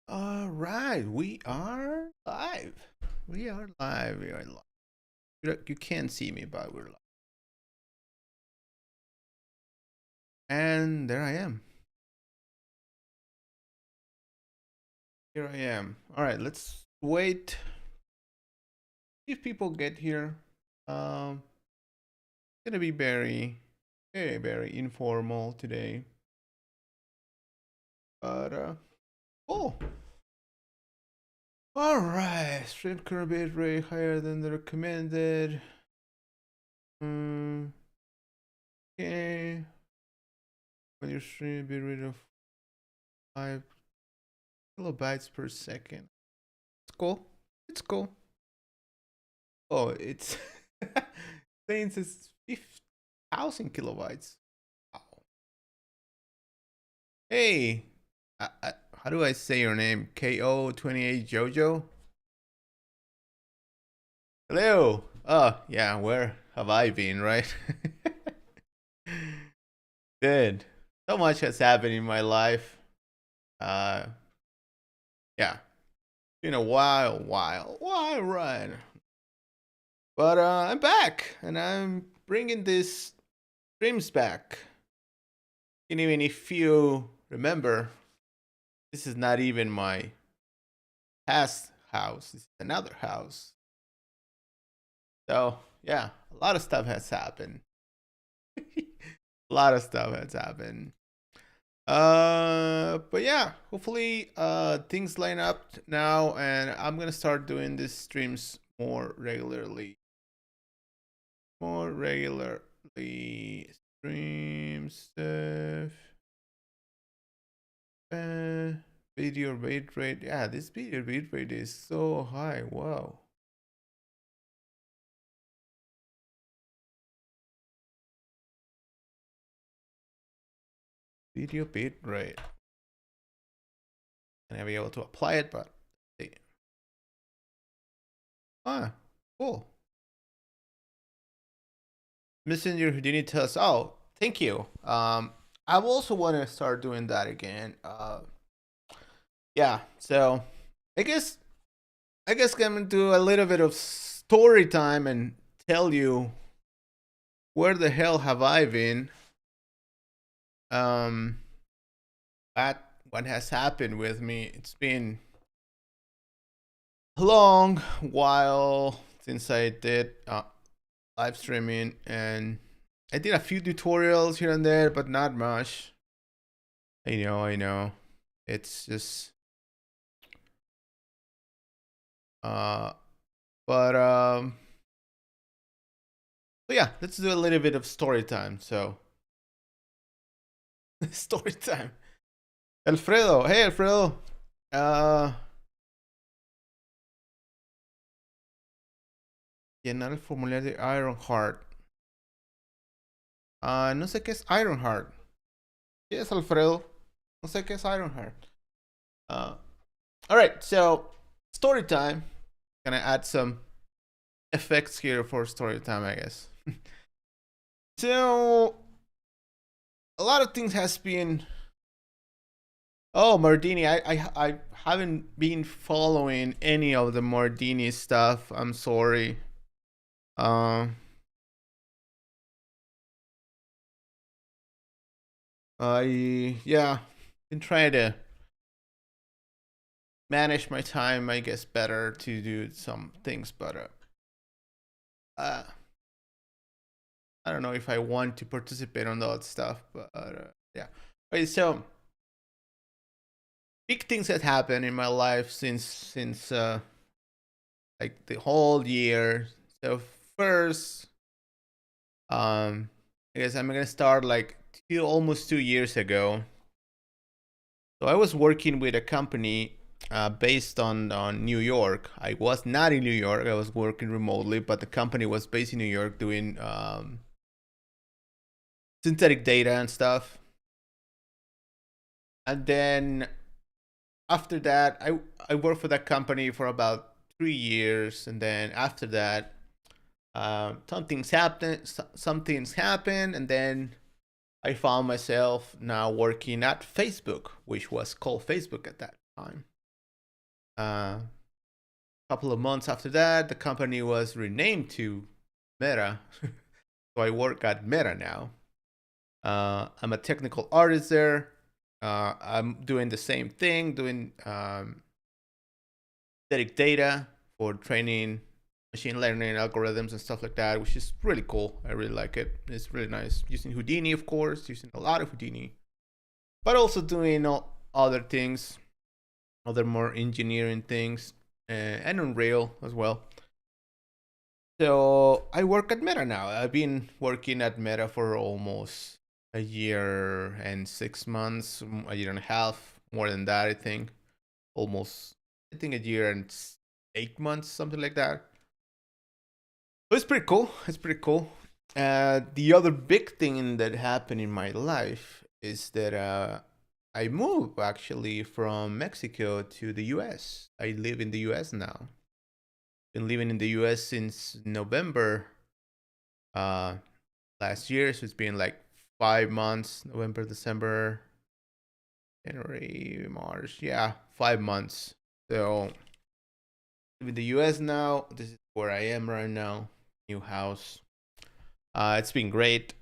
All right, we are live. We are live. We are live. You can't see me, but we're live. And there I am. Here I am. All right, let's wait. If people get here, it's gonna be very informal today. But oh, all right. Stream current bit rate higher than the recommended. Okay. When your stream bit rate of 5 kilobytes per second. It's cool. It's cool. Oh, it's saying it's 50,000 kilobytes. Wow. Hey, how do I say your name? KO28 Jojo? Hello. Oh, yeah, where have I been, right? Good. So much has happened in my life. Uh, yeah. Been a while, right? But I'm back, and I'm bringing this streams back. And even if you remember, this is not even my past house. This is another house. So yeah, a lot of stuff has happened. A lot of stuff has happened. But yeah, hopefully things line up now, and I'm gonna start doing these streams more regularly. Stream stuff. Video bitrate. Yeah, this video bitrate is so high. Wow. Video bitrate. And I'll be able to apply it, but see. Ah, cool. Messenger Houdini tells, oh, thank you. I also want to start doing that again. Yeah, so I guess I'm gonna do a little bit of story time and tell you where the hell have I been. What has happened with me? It's been a long while since I did live streaming, and I did a few tutorials here and there, but not much. I know. It's just but yeah, let's do a little bit of story time. So story time. Alfredo, hey Alfredo. Llenar el formulario de Ironheart. No sé qué es Ironheart. ¿Qué es Alfredo? No sé qué es Ironheart. All right, so story time. Gonna add some effects here for story time, I guess. So a lot of things has been. Oh, Mardini, I haven't been following any of the Mardini stuff. I'm sorry. Yeah, been trying to manage my time, I guess, better to do some things, but I don't know if I want to participate on that stuff, but yeah. Okay, so big things that happened in my life since like the whole year. So first, I guess I'm gonna start like almost 2 years ago. So I was working with a company based on New York. I was not in New York. I was working remotely, but the company was based in New York doing synthetic data and stuff. And then after that, I worked for that company for about 3 years, and then after that, some things happened, and then I found myself now working at Facebook, which was called Facebook at that time. A couple of months after that, the company was renamed to Meta. So I work at Meta now. I'm a technical artist there. I'm doing the same thing, doing static data for training machine learning algorithms and stuff like that, which is really cool. I really like it. It's really nice. Using Houdini, of course, using a lot of Houdini, but also doing other things, other more engineering things, and Unreal as well. So I work at Meta now. I've been working at Meta for almost a year and 6 months, a year and a half, more than that, I think. Almost, I think a year and 8 months, something like that. But it's pretty cool. It's pretty cool. The other big thing that happened in my life is that I moved actually from Mexico to the US. I live in the US now. Been living in the US since November last year. So it's been like 5 months: November, December, January, March. Yeah, 5 months. So in the US now. This is where I am right now. New house. It's been great.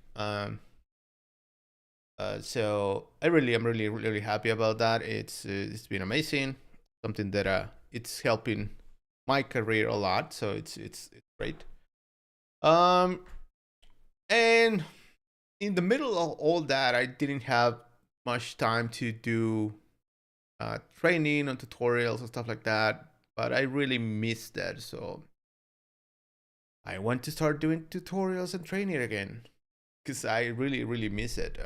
So I'm really happy about that. It's been amazing. Something that it's helping my career a lot. So it's great. Um, and in the middle of all that, I didn't have much time to do training and tutorials and stuff like that. But I really missed that. So I want to start doing tutorials and training again because I really miss it.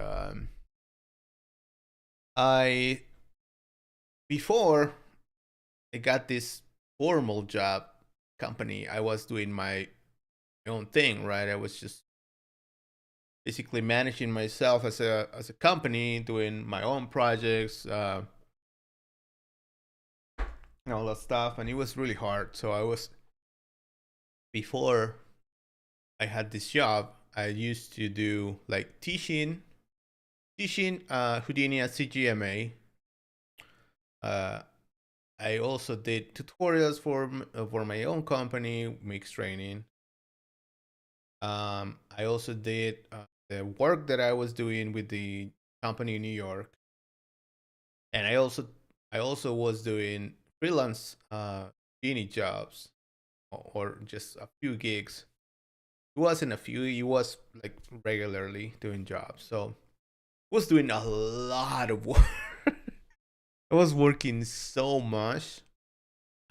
I Before I got this formal job company, I was doing my own thing, right? I was just basically managing myself as a company, doing my own projects, and all that stuff, and it was really hard. So I was before I had this job, I used to do like teaching Houdini at CGMA. Uh, I also did tutorials for my own company, Mix Training. I also did the work that I was doing with the company in New York, and I also was doing freelance Houdini jobs or just a few gigs. It wasn't a few; it was like regularly doing jobs. So I was doing a lot of work. I was working so much.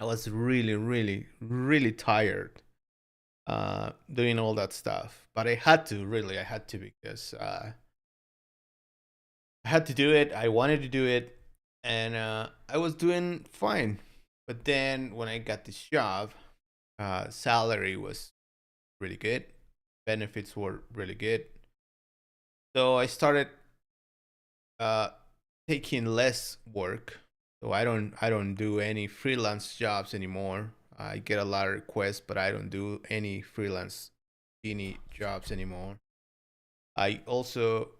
I was really tired doing all that stuff. But I had to because I had to do it. I wanted to do it, and I was doing fine. But then when I got this job, salary was really good, benefits were really good. So I started uh, taking less work. So I don't do any freelance jobs anymore. I get a lot of requests, but I don't do any freelance any jobs anymore. I also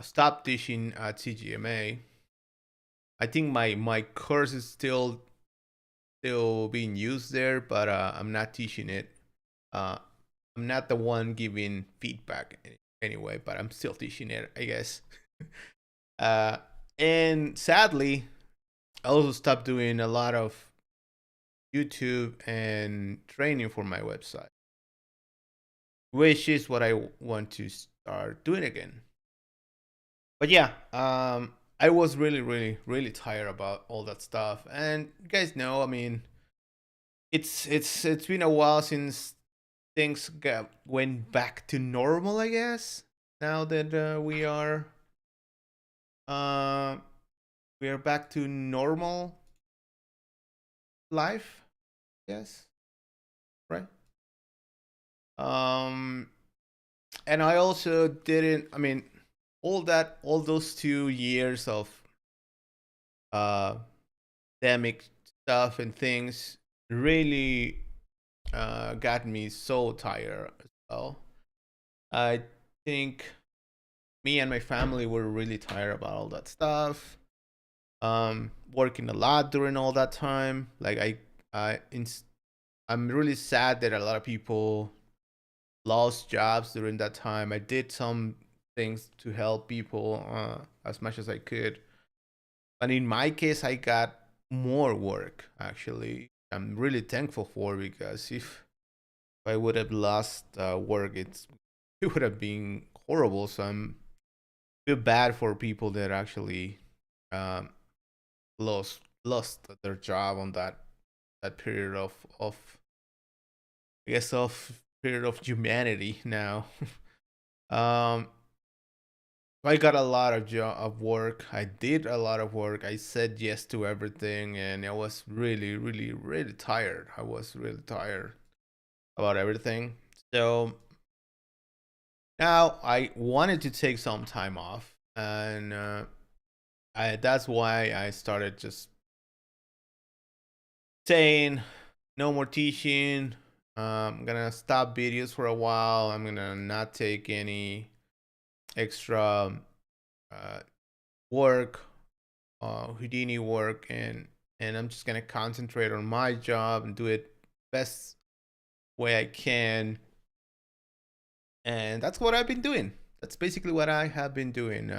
stopped teaching at CGMA. I think my course is still being used there, but I'm not teaching it. Uh, I'm not the one giving feedback anyway, but I'm still teaching it, I guess. uh, and sadly, I also stopped doing a lot of YouTube and training for my website, which is what I want to start doing again. But yeah, I was really tired about all that stuff, and you guys know, I mean, it's been a while since things went back to normal, I guess. Now that uh, we are back to normal life, yes, right? Um, and I also didn't. I mean, all those 2 years of uh pandemic stuff and things really got me so tired as well. I think me and my family were really tired about all that stuff. working a lot during all that time. Like I, I'm really sad that a lot of people lost jobs during that time. I did some things to help people as much as I could, but in my case, I got more work. Actually, I'm really thankful for, because if I would have lost work, it would have been horrible. So I'm feel bad for people that actually um, lost their job on that period of I guess of period of humanity now. um, I got a lot of work. I did a lot of work. I said yes to everything, and I was really, really, really tired. I was really tired about everything. So now I wanted to take some time off, and that's why I started just saying no more teaching. I'm gonna stop videos for a while. I'm gonna not take any extra uh, work, Houdini work, and I'm just gonna concentrate on my job and do it best way I can. And that's what I've been doing. That's basically what I have been doing.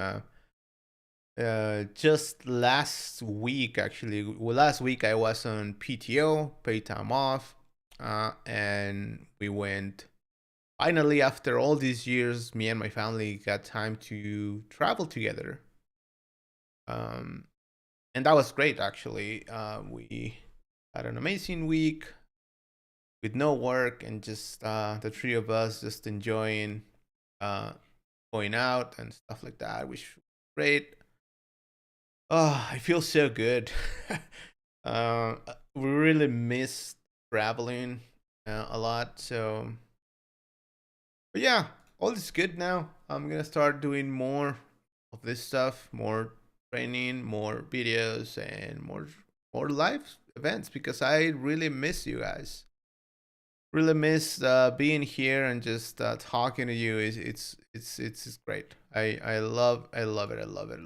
Just last week, actually, well, last week I was on PTO, paid time off, and we went. Finally, after all these years, me and my family got time to travel together. Um, and that was great, actually. We had an amazing week with no work, and just the three of us just enjoying uh, going out and stuff like that, which was great. Oh, I feel so good. uh, we really miss traveling a lot. So, but yeah, all is good now. I'm gonna start doing more of this stuff, more training, more videos, and more live events, because I really miss you guys. Really miss being here and just talking to you. It's great. I love it. I love it. I love it.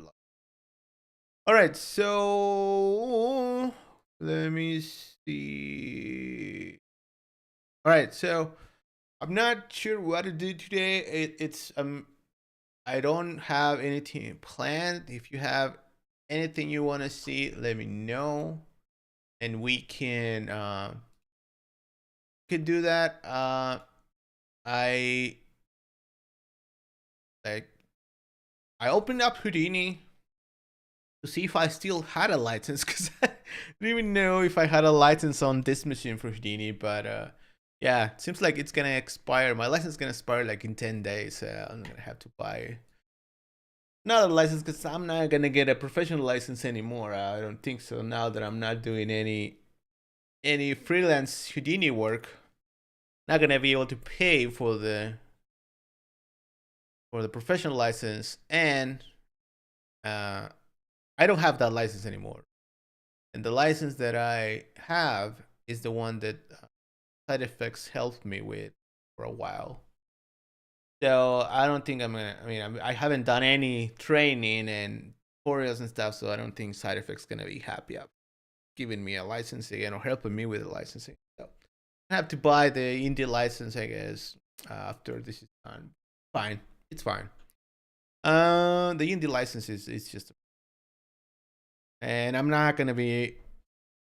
All right, so let me see. All right, so I'm not sure what to do today. It's I don't have anything planned. If you have anything you want to see, let me know, and we can do that. I like I opened up Houdini to see if I still had a license, because I didn't even know if I had a license on this machine for Houdini. But yeah, it seems like it's gonna expire. My license is gonna expire like in 10 days. I'm gonna have to buy another license, because I'm not gonna get a professional license anymore. I don't think so, now that I'm not doing any freelance Houdini work. Not gonna be able to pay for the professional license, and uh, I don't have that license anymore. And the license that I have is the one that Side Effects helped me with for a while. So I don't think I'm gonna. I mean, I haven't done any training and tutorials and stuff, so I don't think Side Effects gonna be happy up giving me a license again or helping me with the licensing. So I have to buy the indie license, I guess, after this is done. Fine, it's fine. The indie license is just, and I'm not gonna be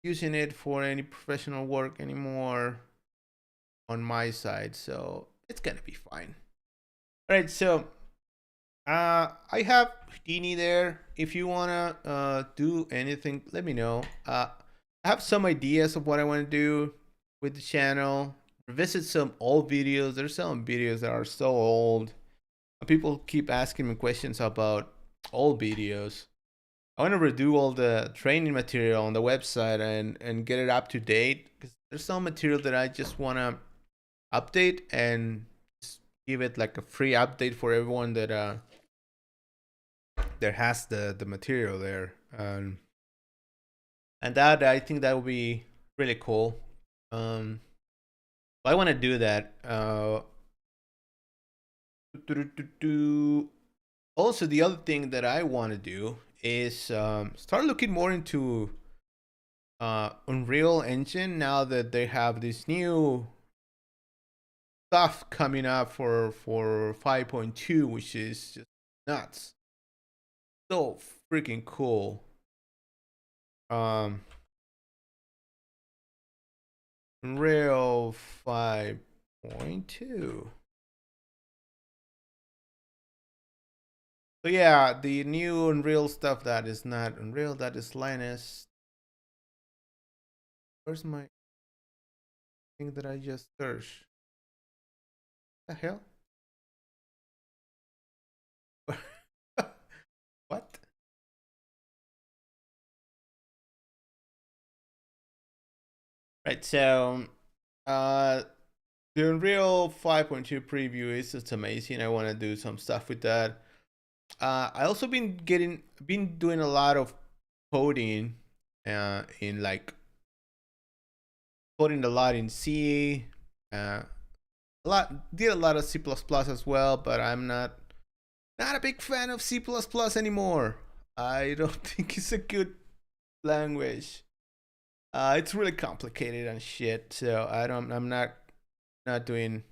using it for any professional work anymore on my side, so it's gonna be fine. All right, so I have Houdini there. If you wanna do anything, let me know. I have some ideas of what I want to do with the channel. Revisit some old videos. There's some videos that are so old. People keep asking me questions about old videos. I want to redo all the training material on the website and get it up to date, because there's some material that I just want to update and give it like a free update for everyone that has the material there. And that, I think that would be really cool. Um, I want to do that. Also, the other thing that I want to do is start looking more into Unreal Engine now that they have this new stuff coming up for 5.2, which is just nuts. So freaking cool. Unreal 5.2. So yeah, the new Unreal stuff that is not Unreal, that is Linus. Where's my thing that I just searched? The hell? What? Right, so the Unreal 5.2 preview is just amazing. I want to do some stuff with that. I also been doing a lot of coding in like coding a lot in C, did a lot of C++ as well, but I'm not a big fan of C++ anymore. I don't think it's a good language. It's really complicated and shit, so I'm not doing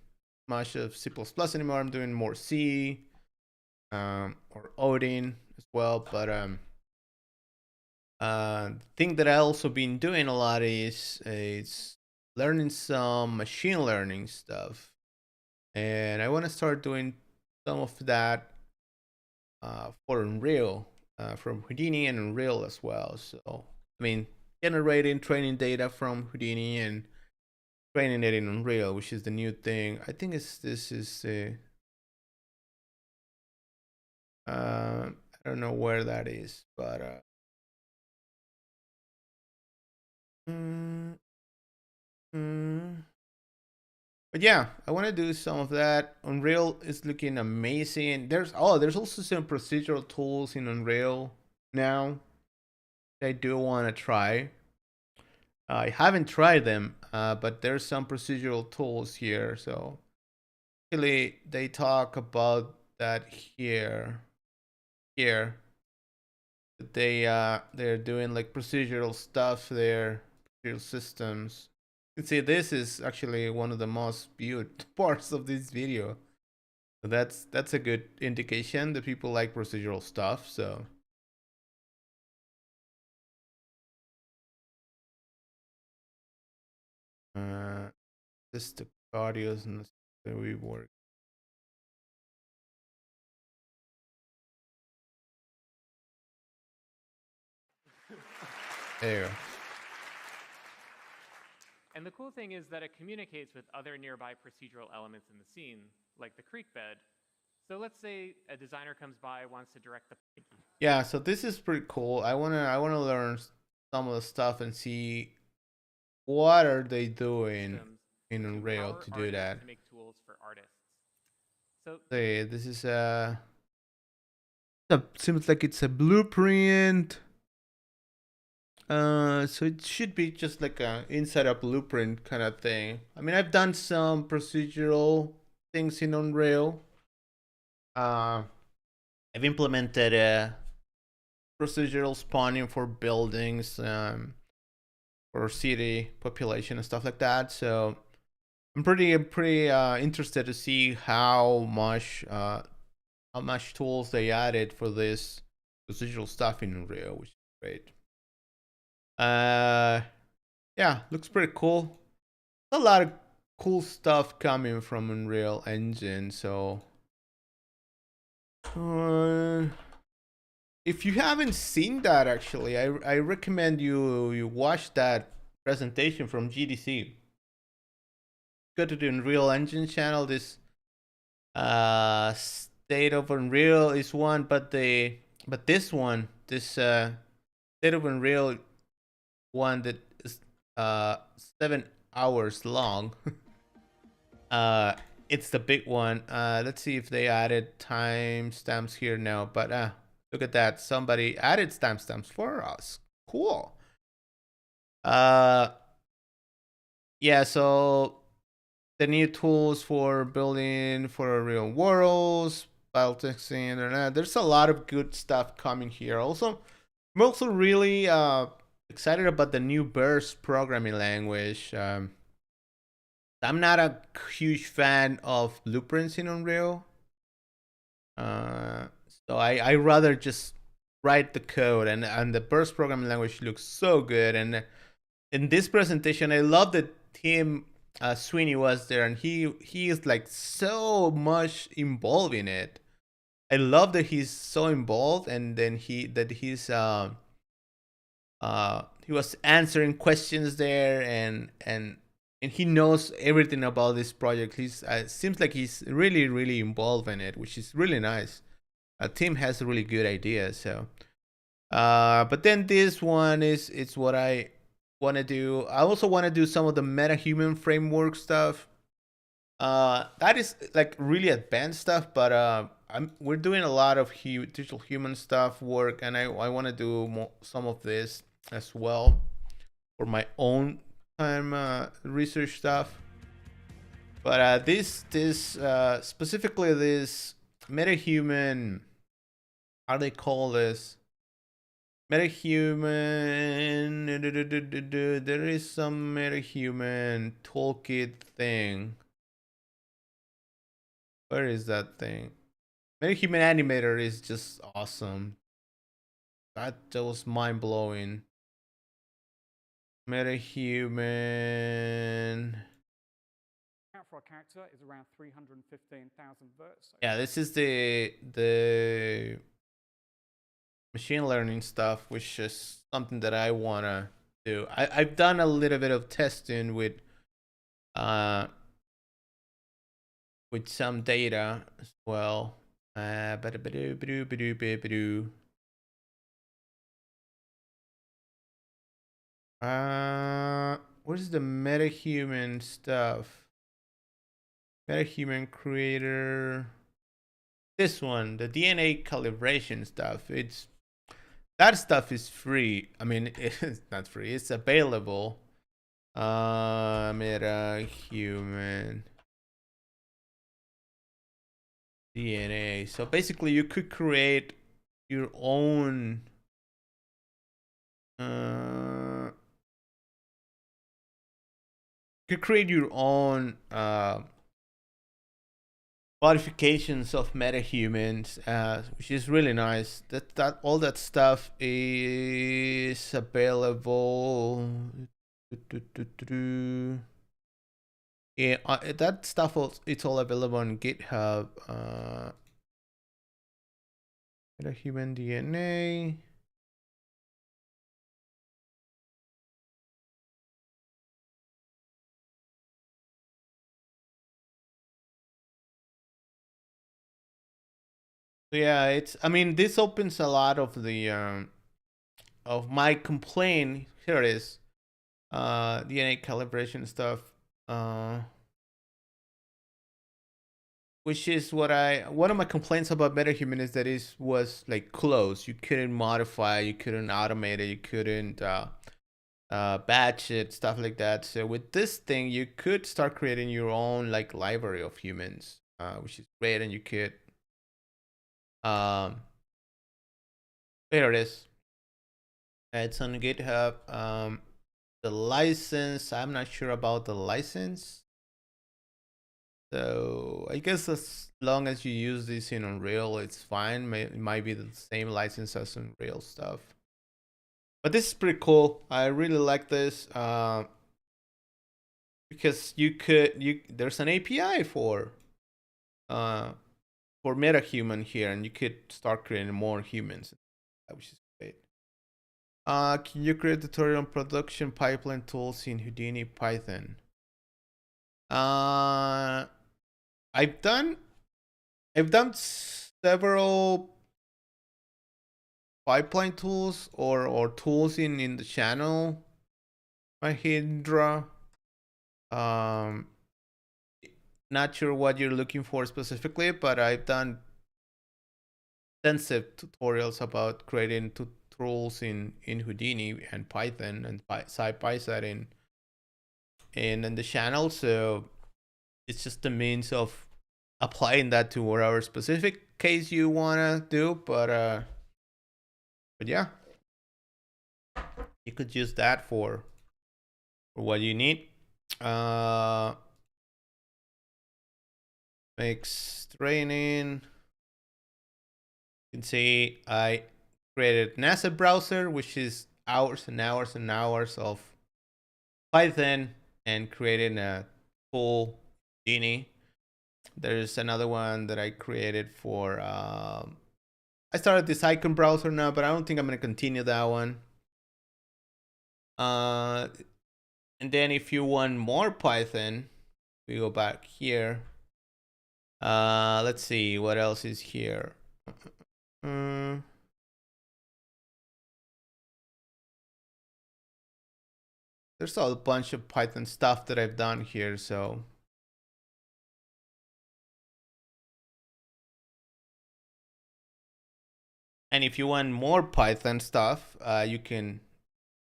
much of C++ anymore. I'm doing more C, or Odin as well. But thing that I also been doing a lot is learning some machine learning stuff, and I want to start doing some of that for Unreal, from Houdini and Unreal as well. So I mean, generating training data from Houdini and training it in Unreal, which is the new thing. I think this is I don't know where that is, but mm, mm. But yeah, I want to do some of that. Unreal is looking amazing. There's also some procedural tools in Unreal now that I do want to try. I haven't tried them, but there's some procedural tools here. So actually, they talk about that here. Here, they're doing like procedural stuff there, procedural systems. You can see this is actually one of the most viewed parts of this video. So that's a good indication that people like procedural stuff. So this the audio isn't necessarily work. There. And the cool thing is that it communicates with other nearby procedural elements in the scene, like the creek bed. So let's say a designer comes by, wants to direct the... Yeah, so this is pretty cool. I wanna learn some of the stuff and see what are they doing in to Unreal empower to do artists that. to make tools for artists. So Say this is seems like it's a blueprint. So it should be just like a inside a blueprint kind of thing. I mean, I've done some procedural things in Unreal. I've implemented procedural spawning for buildings, for city population and stuff like that. So I'm pretty interested to see how much tools they added for this procedural stuff in Unreal, which is great. Yeah, looks pretty cool. A lot of cool stuff coming from Unreal Engine. So if you haven't seen that, actually, I recommend you watch that presentation from GDC. Go to the Unreal Engine channel. This State of Unreal is one, but this one, this State of Unreal one that is 7 hours long. It's the big one. Let's see if they added timestamps here now. But look at that. Somebody added timestamps for us. Cool. Yeah, so the new tools for building for real worlds, style testing, and there's a lot of good stuff coming here. Also, I'm also really excited about the new Burst programming language. I'm not a huge fan of blueprints in Unreal, uh, so I rather just write the code, and the Burst programming language looks so good. And in this presentation, I love that Tim Sweeney was there, and he is like so much involved in it. I love that he's so involved, and then he was answering questions there, and he knows everything about this project. He's seems like he's really involved in it, which is really nice. Tim has a really good idea. So, but then this one is it's what I want to do. I also want to do some of the meta-human framework stuff. That is like really advanced stuff, but we're doing a lot of digital human stuff work, and I want to do some of this as well for my own time research stuff. But this specifically this meta-human, how do they call this? Metahuman. There is some metahuman toolkit thing. Where is that thing? Metahuman animator is just awesome. That was mind blowing. Metahuman. For a character is around 315,000 verts. Yeah, this is the machine learning stuff, which is something that I wanna do. I've done a little bit of testing with some data as well. What is the metahuman stuff? Metahuman creator. This one, the DNA calibration stuff. That stuff is free. I mean, it's not free. It's available. Metahuman DNA. So basically, you could create your own. You could create your own modifications of metahumans, which is really nice. That all that stuff is available. Yeah, that stuff it's all available on GitHub. Metahuman DNA. Yeah, I mean, this opens a lot of the of my complaint. Here it is. DNA calibration stuff. Which is one of my complaints about MetaHuman is that it was like closed. You couldn't modify, you couldn't automate it, you couldn't batch it, stuff like that. So with this thing, you could start creating your own like library of humans, which is great, and you could there it is. It's on GitHub. The license, I'm not sure about the license. So I guess as long as you use this in Unreal, it's fine. It might be the same license as Unreal stuff. But this is pretty cool. I really like this because there's an API for MetaHuman here, and you could start creating more humans, which is great. Can you create tutorial on production pipeline tools in Houdini Python? I've done several pipeline tools or tools in the channel. Mahindra. Not sure what you're looking for specifically, but I've done extensive tutorials about creating tools in Houdini and Python and side by side in the channel. So it's just a means of applying that to whatever specific case you want to do, but yeah, you could use that for what you need. Mix training. You can see I created an asset browser, which is hours and hours and hours of Python, and created a full Genie. There's another one that I created for. I started this icon browser now, but I don't think I'm gonna continue that one. And then if you want more Python, we go back here. Let's see what else is here. There's a bunch of Python stuff that I've done here, so. And if you want more Python stuff, you can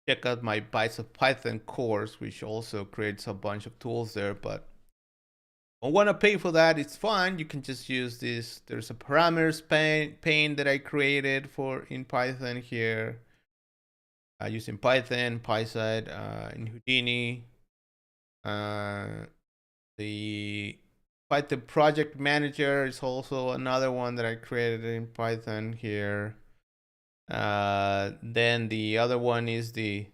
check out my Bytes of Python course, which also creates a bunch of tools there. But don't want to pay for that, it's fine. You can just use this. There's a parameters pane that I created for in Python here. Using Python, PySide, in Houdini. The Python project manager is also another one that I created in Python here. Then the other one is the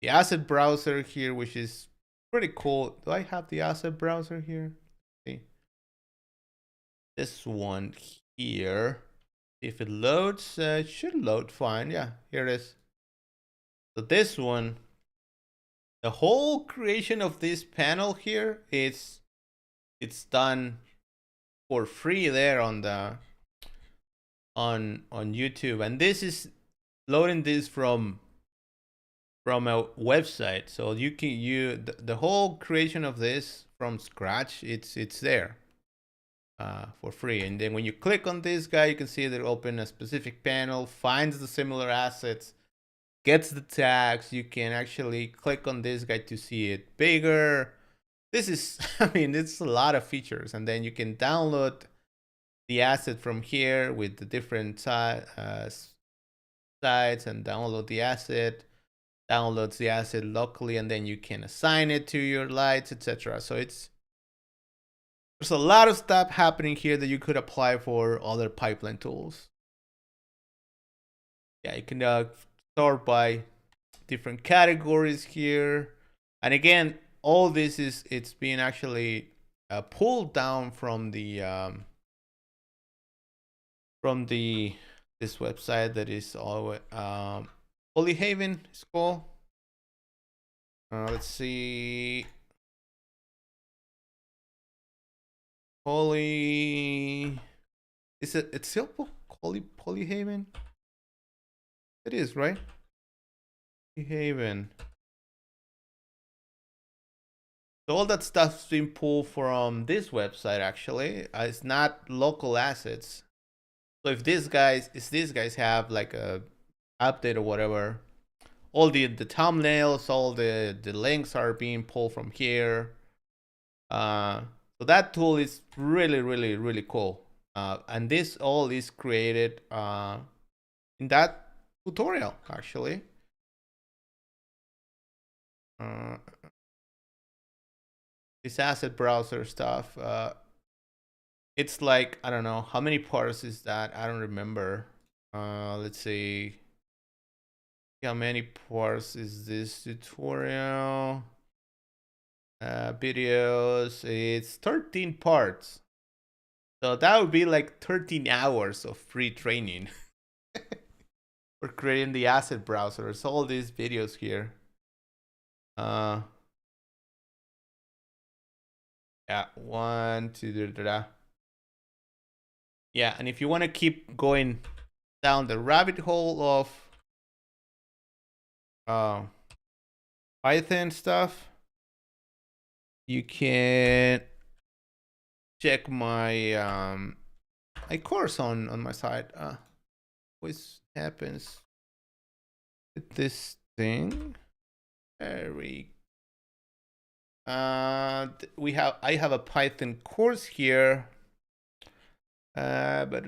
asset browser here, which is pretty cool. Do I have the asset browser here? See. This one here. If it loads, it should load fine. Yeah, here it is. So this one, the whole creation of this panel here, it's done for free there on the on YouTube, and this is loading this from a website, so you can the whole creation of this from scratch. It's there for free, and then when you click on this guy, you can see that it opens a specific panel, finds the similar assets, gets the tags. You can actually click on this guy to see it bigger. This is, I mean, it's a lot of features, and then you can download the asset from here with the different sites and download the asset. Downloads the asset locally, and then you can assign it to your lights, etc. So there's a lot of stuff happening here that you could apply for other pipeline tools. Yeah, you can sort by different categories here, and again, all this it's being actually pulled down from the this website that is all Polyhaven is called. Let's see. It's still Polyhaven? It is, right? Polyhaven. So all that stuff's been pulled from this website actually. It's not local assets. So if these guys have like a update or whatever, all the thumbnails, all the links are being pulled from here. So that tool is really cool. And this all is created in that tutorial actually. This asset browser stuff. It's like, I don't know how many parts is that. I don't remember. Let's see. How many parts is this tutorial? Videos. It's 13 parts. So that would be like 13 hours of free training for creating the asset browser. It's all these videos here. Yeah, 1, 2, yeah, and if you want to keep going down the rabbit hole of Python stuff, you can check my my course on my site. What happens with this thing? I have a Python course here. But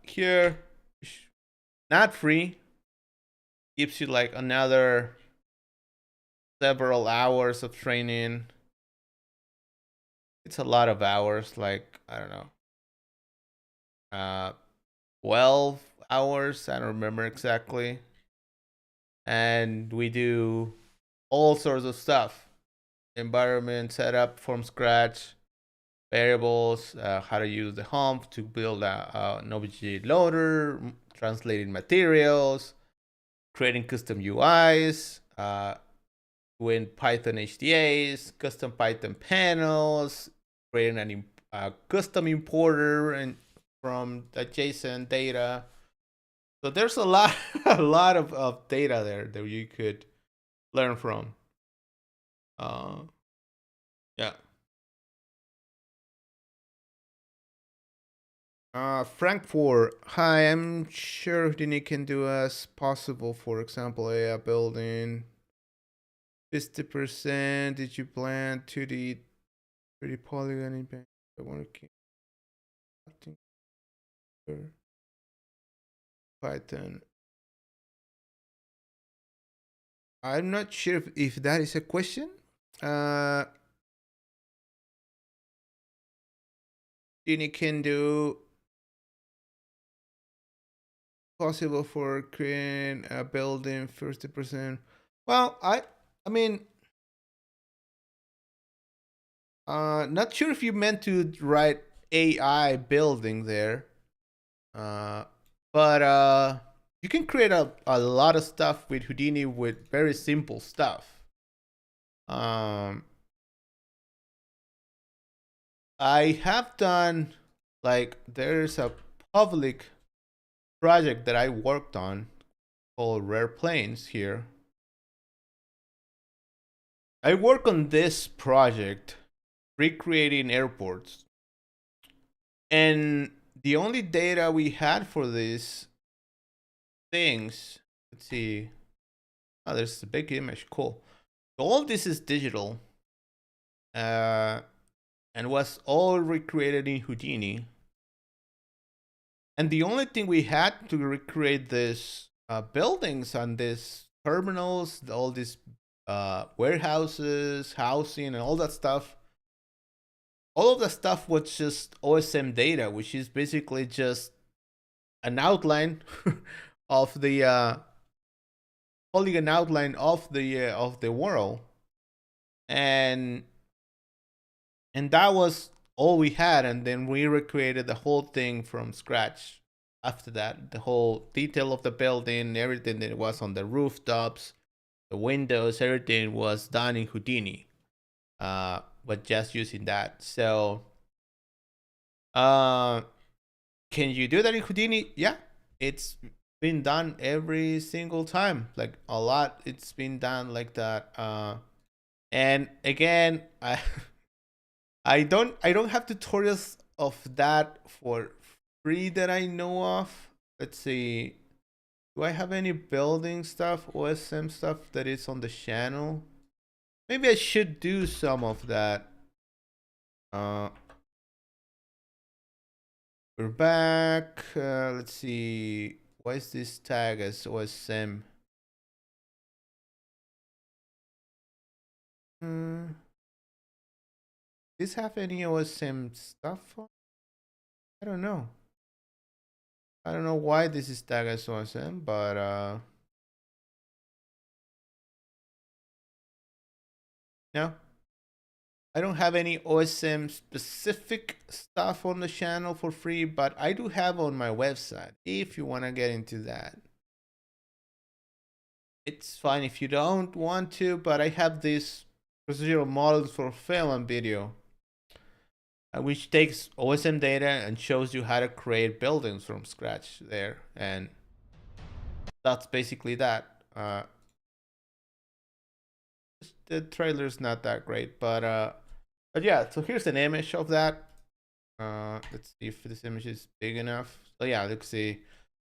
here, not free, gives you like another several hours of training. It's a lot of hours, like I don't know, 12 hours. I don't remember exactly. And we do all sorts of stuff: environment setup from scratch, variables, how to use the hump to build an obj loader, translating materials, creating custom UIs, doing Python HDAs, custom Python panels, creating a custom importer and from adjacent data. So there's a lot, a lot of data there that you could learn from. Uh, yeah. Frankfurt. Hi, I'm sure Houdini can do as possible. For example, a building 50%. Did you plan 2D 3D polygon in working Python? I'm not sure if that is a question. Houdini can do possible for creating a building 50%. Well, I mean, not sure if you meant to write AI building there. But you can create a lot of stuff with Houdini with very simple stuff. I have done, like, there's a public project that I worked on called Rare Planes here. I work on this project recreating airports. And the only data we had for these things, let's see. Oh, there's a big image. Cool. So all this is digital. And was all recreated in Houdini. And the only thing we had to recreate this buildings and these terminals, all these warehouses, housing, and all that stuff. All of that stuff was just OSM data, which is basically just an outline of the polygon outline of the world, and that was all we had. And then we recreated the whole thing from scratch. After that, the whole detail of the building, everything that was on the rooftops, the windows, everything was done in Houdini, but just using that. So can you do that in Houdini? Yeah, it's been done every single time, like a lot. It's been done like that. And again, I don't have tutorials of that for free that I know of. Let's see. Do I have any building stuff, OSM stuff that is on the channel? Maybe I should do some of that. We're back. Let's see. Why is this tag as OSM? This have any OSM stuff? I don't know. I don't know why this is tagged as OSM, but no. I don't have any OSM specific stuff on the channel for free, but I do have on my website if you want to get into that. It's fine if you don't want to, but I have this procedural models for film and video, which takes OSM data and shows you how to create buildings from scratch there. And that's basically that. The trailer's not that great, but yeah. So here's an image of that. Let's see if this image is big enough. So yeah, let's see.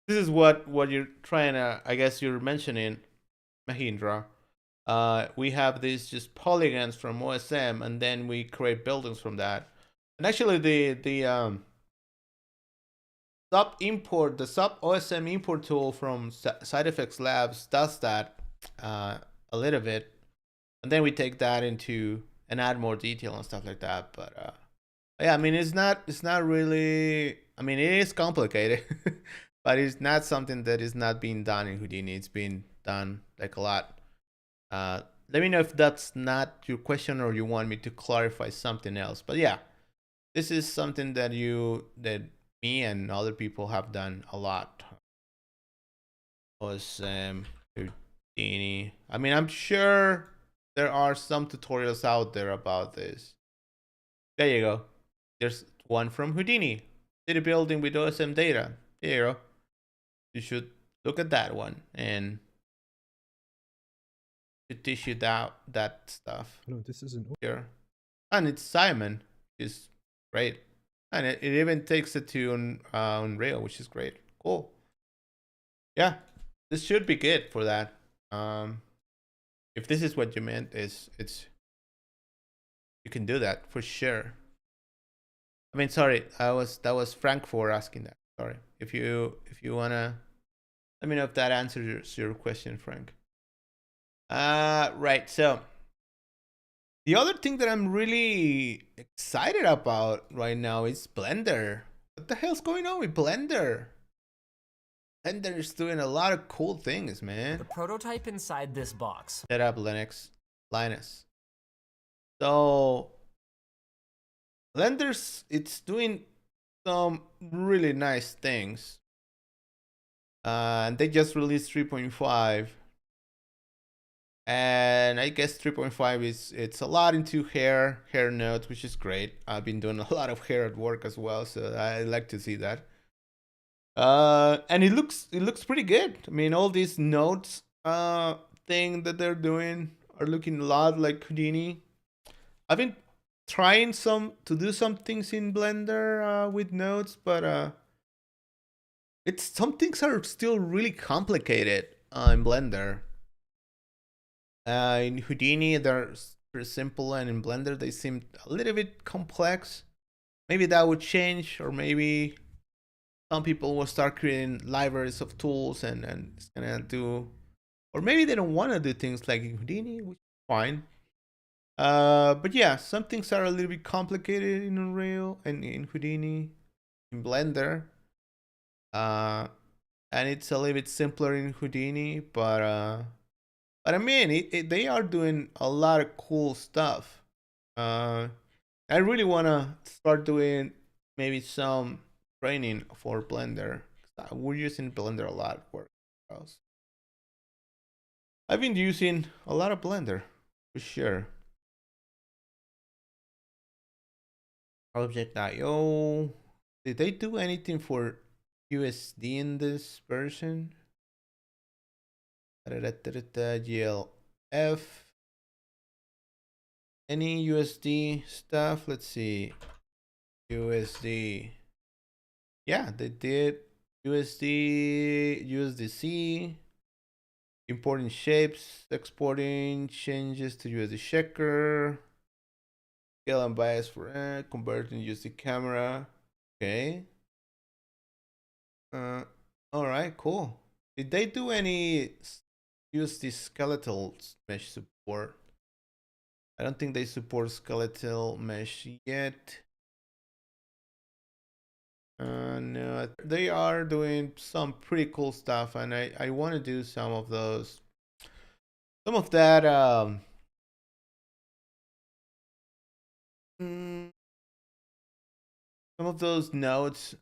This is what you're trying to. I guess you're mentioning, Mahindra. We have these just polygons from OSM, and then we create buildings from that. And actually, the sub import, the sub OSM import tool from Side Effects Labs does that a little bit, and then we take that into and add more detail and stuff like that. But yeah, I mean, it's not really. I mean, it is complicated, but it's not something that is not being done in Houdini. It's being done like a lot. Let me know if that's not your question or you want me to clarify something else. But yeah, this is something that me and other people have done a lot. Was Houdini. I mean, I'm sure there are some tutorials out there about this. There you go. There's one from Houdini. City building with OSM data. There you go. You should look at that one and to teach you that stuff. No, this isn't. Here. And it's Simon, which is great. And it even takes it to Unreal, which is great. Cool. Yeah, this should be good for that. If this is what you meant, it's you can do that for sure. I mean, sorry, that was Frank for asking that. Sorry. If you wanna, let me know if that answers your question, Frank. Right. So the other thing that I'm really excited about right now is Blender. What the hell's going on with Blender? Blender is doing a lot of cool things, man. The prototype inside this box. Set up Linux. So Blender's it's doing some really nice things. And they just released 3.5. And I guess 3.5 it's a lot into hair nodes, which is great. I've been doing a lot of hair at work as well, so I like to see that. And it looks pretty good. I mean, all these nodes thing that they're doing are looking a lot like Houdini. I've been trying to do some things in Blender with nodes, but some things are still really complicated in Blender. In Houdini, they're pretty simple, and in Blender, they seem a little bit complex. Maybe that would change, or maybe some people will start creating libraries of tools and it's gonna do, or maybe they don't want to do things like in Houdini, which is fine. But yeah, some things are a little bit complicated in Unreal and in Houdini, in Blender. And it's a little bit simpler in Houdini, but I mean, they are doing a lot of cool stuff. I really want to start doing maybe some training for Blender. We're using Blender a lot for us. I've been using a lot of Blender, for sure. Object.io. Did they do anything for USD in this version? GLF. Any USD stuff? Let's see. USD. Yeah, they did. USD, USDC. Importing shapes, exporting changes to USD checker. Scale and bias for converting USD camera. Okay. All right, cool. Did they do any USD skeletal mesh support? I don't think they support skeletal mesh yet. No, they are doing some pretty cool stuff, and I want to do some of those. Some of that some of those nodes,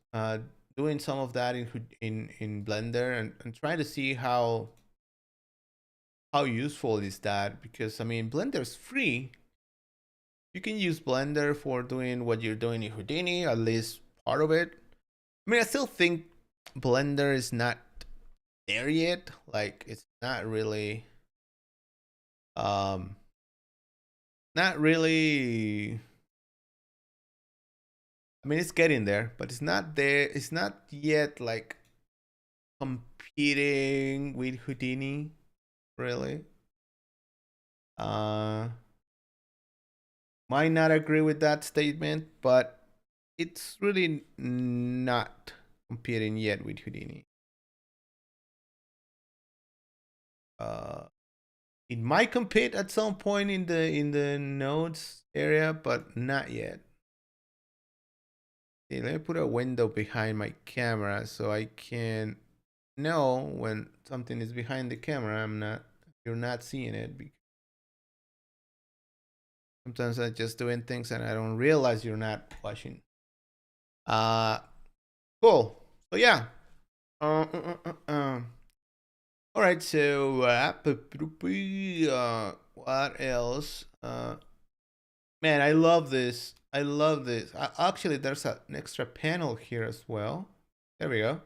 doing some of that in Blender and trying to see how useful is that, because I mean, Blender's free. You can use Blender for doing what you're doing in Houdini, at least part of it. I mean, I still think Blender is not there yet. Like, it's not really not really, I mean, it's getting there, but it's not there. It's not yet like competing with Houdini, really. Might not agree with that statement, but it's really not competing yet with Houdini. It might compete at some point in the nodes area, but not yet. Okay, let me put a window behind my camera so I can know when something is behind the camera. You're not seeing it. Sometimes I'm just doing things and I don't realize you're not watching. Cool. So yeah. All right. So what else? Man, I love this. I love this. Actually, there's an extra panel here as well. There we go.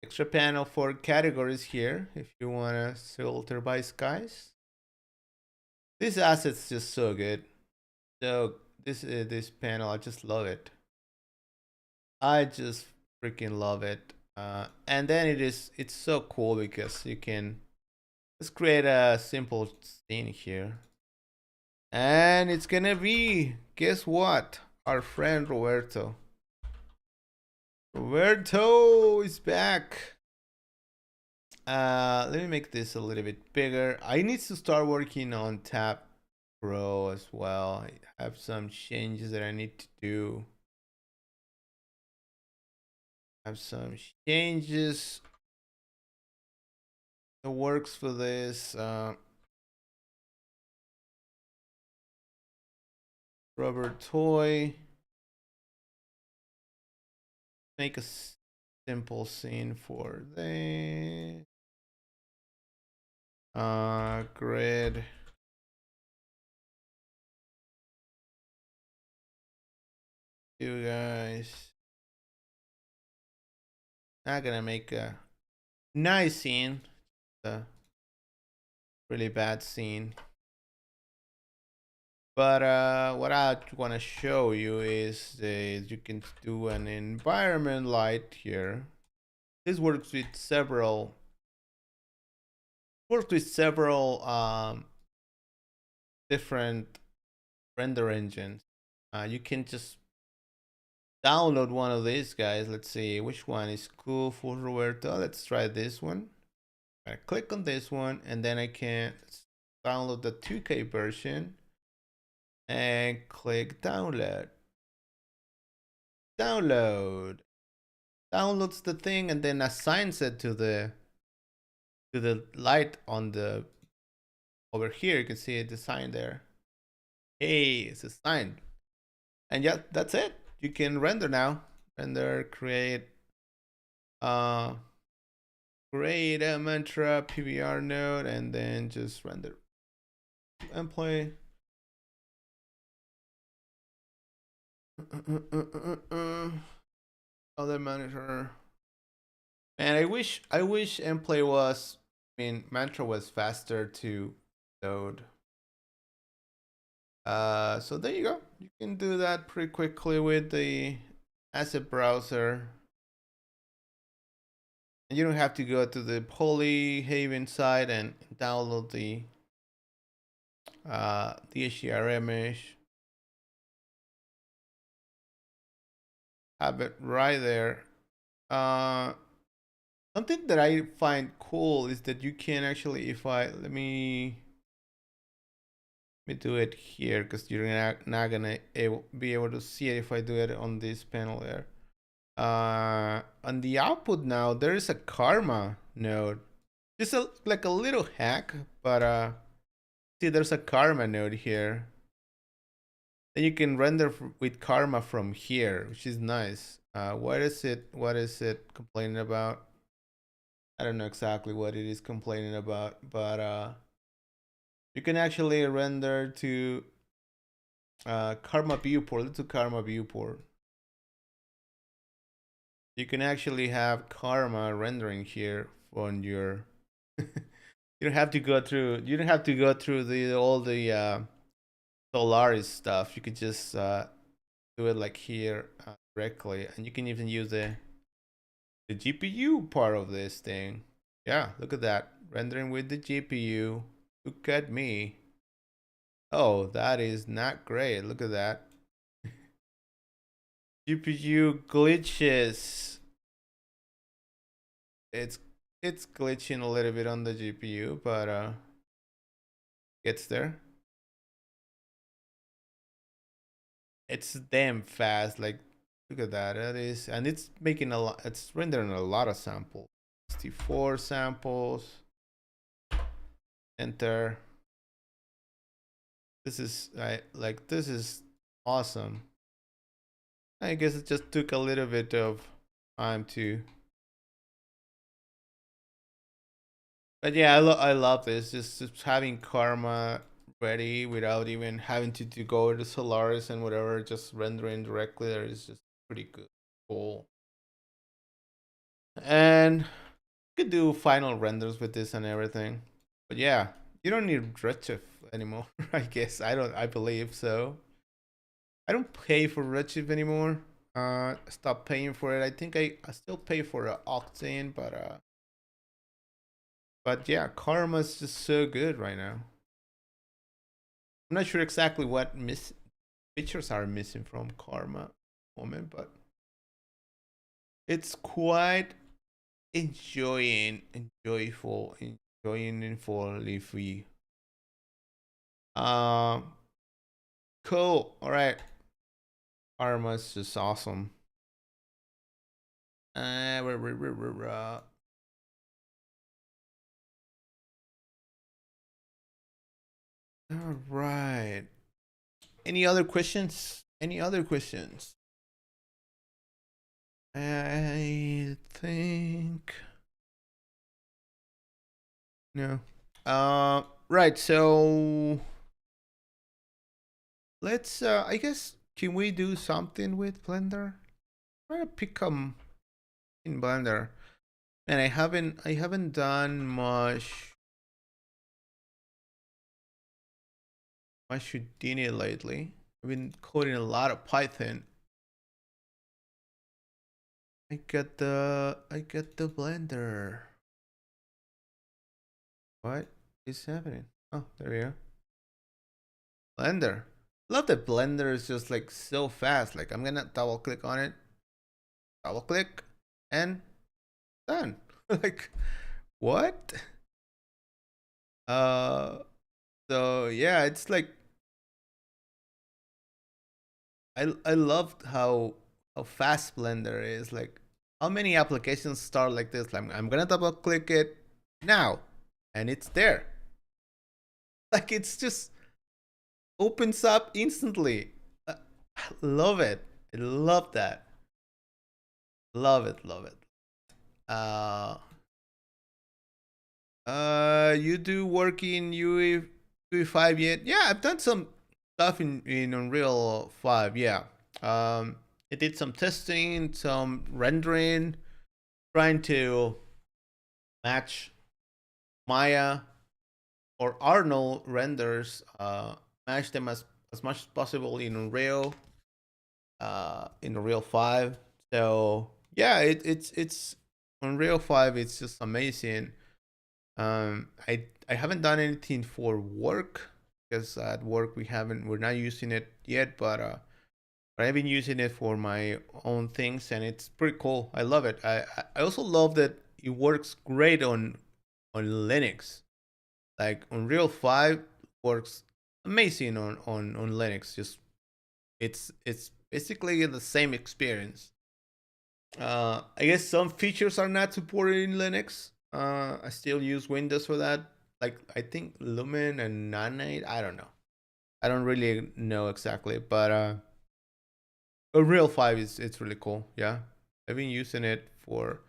Extra panel for categories here if you want to filter by skies. This asset's just so good. So this panel, I just love it. I just freaking love it. And then it's so cool because you can just create a simple scene here. And it's gonna be, guess what? Our friend Roberto. Roberto is back. Let me make this a little bit bigger. I need to start working on Tab Pro as well. I have some changes that I need to do. Have some changes. It works for this. Rubber toy. Make a simple scene for this. Grid. You guys. Not gonna make a nice scene. A really bad scene. But what I want to show you is you can do an environment light here. This works with several different render engines. You can just download one of these guys. Let's see which one is cool for Roberto. Let's try this one. I click on this one and then I can download the 2K version and click download. Downloads the thing and then assigns it to the light on the over here. You can see it assigned there. Hey, it's assigned. And yeah, that's it. You can render now. Render, create a mantra PBR node and then just render and play. Other monitor. And I wish Mplay was, Mantra was faster to load. So there you go. You can do that pretty quickly with the asset browser. And you don't have to go to the Polyhaven site and download the HDR image. Have it right there. Something that I find cool is that you can actually, if I let me do it here because you're not gonna be able to see it if I do it on this panel there. On the output now, there is a karma node. Just like a little hack, but see, there's a karma node here. Then you can render with karma from here, which is nice. What is it complaining about? I don't know exactly what it is complaining about, but you can actually render to karma viewport. Let's do karma viewport. You can actually have karma rendering here on your you don't have to go through all the Solaris stuff. You could just do it like here directly, and you can even use the GPU part of this thing. Yeah, look at that, rendering with the GPU. Look at me. Oh, that is not great. Look at that. GPU glitches. It's glitching a little bit on the GPU, but gets there. It's damn fast. Like, look at that. It is, and it's making a lot. It's rendering a lot of samples. 64 samples. Enter. This is like this is awesome. I guess it just took a little bit of time to. But yeah, I love this. Just having Karma ready without even having to go to Solaris and whatever, just rendering directly there is just pretty good. Cool. And you could do final renders with this and everything. But yeah, you don't need Redshift anymore, I guess. I believe so. I don't pay for Redshift anymore. Stop paying for it. I think I still pay for Octane, but yeah, Karma's just so good right now. I'm not sure exactly what features are missing from Karma moment, but it's quite enjoyful if we cool. All right, Karma's just awesome. All right. Any other questions? Any other questions? I think no. Right. So let's. I guess can we do something with Blender? Try to pick them in Blender, and I haven't done much Houdini lately. I've been coding a lot of Python. I got the Blender. What is happening? Oh, there we go. Blender. Love that Blender is just like so fast. Like I'm gonna double click on it, double click, and done. Like what? So yeah, it's like I loved how fast Blender is. Like how many applications start like this? Like, I'm gonna double click it now, and it's there. Like it's just opens up instantly. I love it. I love that. Love it. Love it. You do work in UE5 yet? Yeah, I've done some stuff in Unreal 5. Yeah. I did some testing, some rendering, trying to match Maya or Arnold renders, match them as much as possible in Unreal 5. So yeah, it's Unreal 5. It's just amazing. I haven't done anything for work because at work we're not using it yet, but I've been using it for my own things, and it's pretty cool. I love it. I also love that it works great on Linux. Like Unreal 5 works amazing on Linux. Just it's basically the same experience. I guess some features are not supported in Linux. I still use Windows for that. Like I think Lumen and Nanite. I don't know. I don't really know exactly, but Unreal 5 is it's really cool. Yeah, I've been using it for.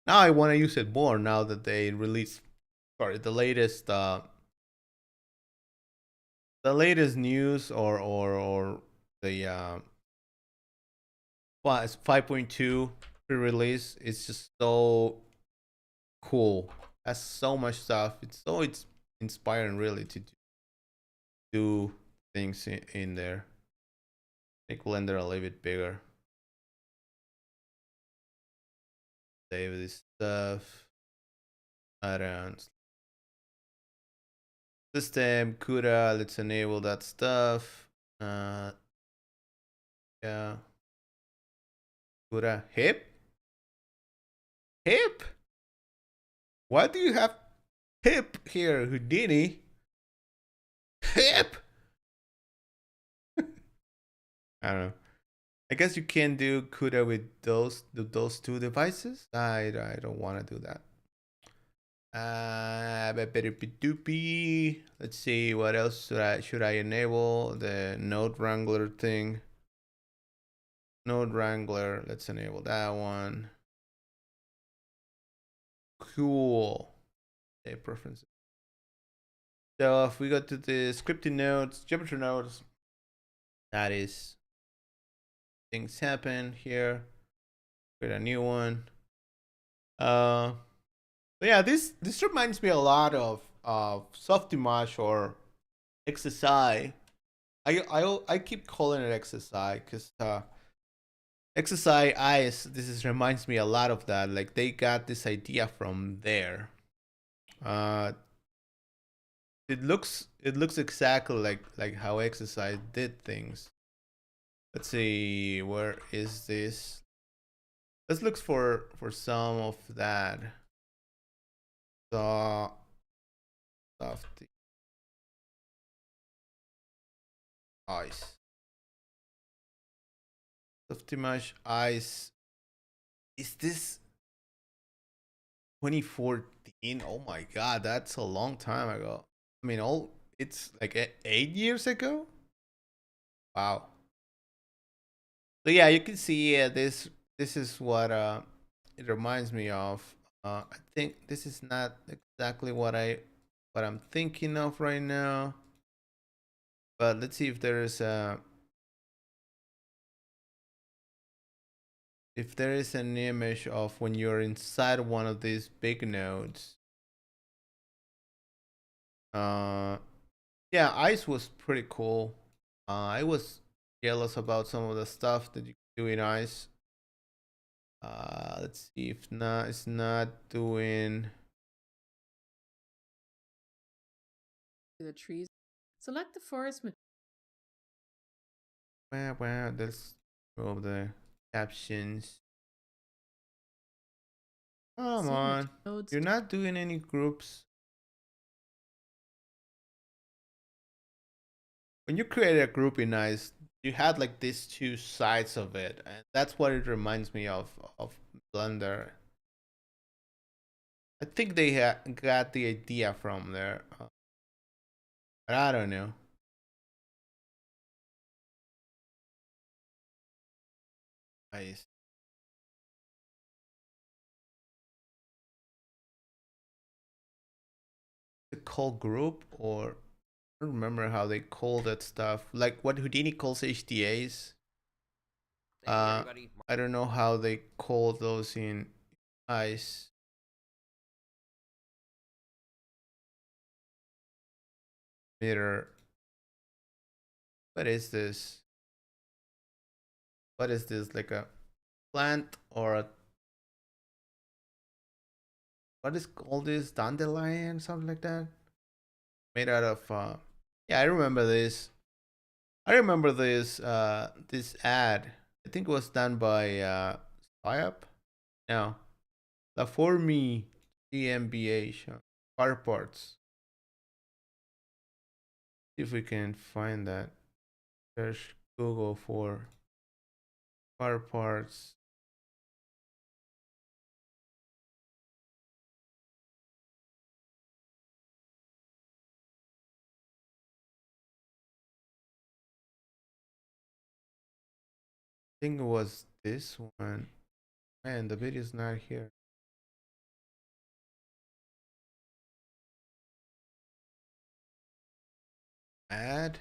Now I want to use it more now that they released. Sorry, the latest news or the 5.2 pre-release is just so cool. Has so much stuff. It's inspiring really to do things in there. Make Blender a little bit bigger. Save this stuff. Add-ons. System, CUDA, let's enable that stuff. Yeah. CUDA hip? Hip? Why do you have hip here, Houdini? Hip? I don't know. I guess you can do CUDA with those two devices. I don't want to do that. Let's see what else should I enable. The Node Wrangler thing. Node Wrangler. Let's enable that one. Cool. Okay, preferences. So if we go to the scripting nodes, geometry nodes, that is things happen here. Create a new one. So yeah, this reminds me a lot of Softimage or XSI. I keep calling it XSI because XSI eyes. Reminds me a lot of that. Like they got this idea from there. It looks exactly like how XSI did things. Let's see, where is this? Let's look for some of that. Softy eyes. Softimage eyes. Is this 2014? Oh my god, that's a long time ago. I mean, it's like 8 years ago. Wow. So yeah, you can see this is what it reminds me of. I think this is not exactly what I'm thinking of right now. But let's see if there is an image of when you're inside one of these big nodes. Yeah, ice was pretty cool. I was jealous about some of the stuff that you can do in ice. Let's see if it's not doing the trees. Select the forest well, let's move the captions. Come on, nodes. you're not doing any groups. When you create a group in ice, you had like these two sides of it, and that's what it reminds me of Blender. I think they got the idea from there, but I don't know. Nice. The call group, or I don't remember how they call that stuff. Like what Houdini calls HDAs. I don't know how they call those in ice. Mirror. What is this? What is this? Like a plant or a what is called this? Dandelion, something like that? Made out of yeah, I remember this. I remember this this ad. I think it was done by Swipe. No. La Formi GmbH. Car parts. See if we can find that. Search Google for car parts. I think it was this one. Man, the video's not here. Ad.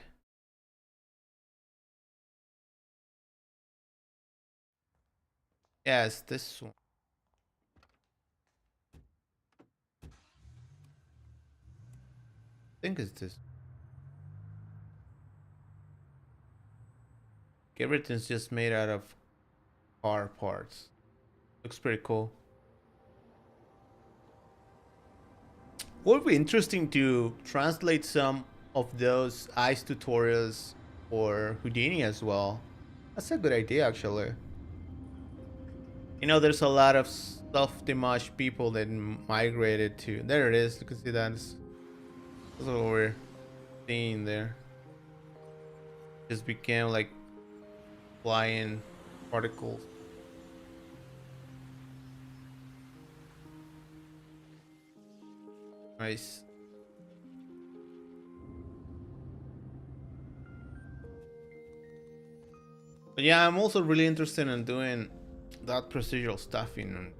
Yes, this one. I think it's this. Everything's just made out of car parts. Looks pretty cool. Would be interesting to translate some of those ice tutorials for Houdini as well. That's a good idea, actually. You know, there's a lot of self-image people that migrated to. There it is. You can see that. That's what we're seeing there. Just became like flying particles. Nice. But yeah, I'm also really interested in doing that procedural stuff in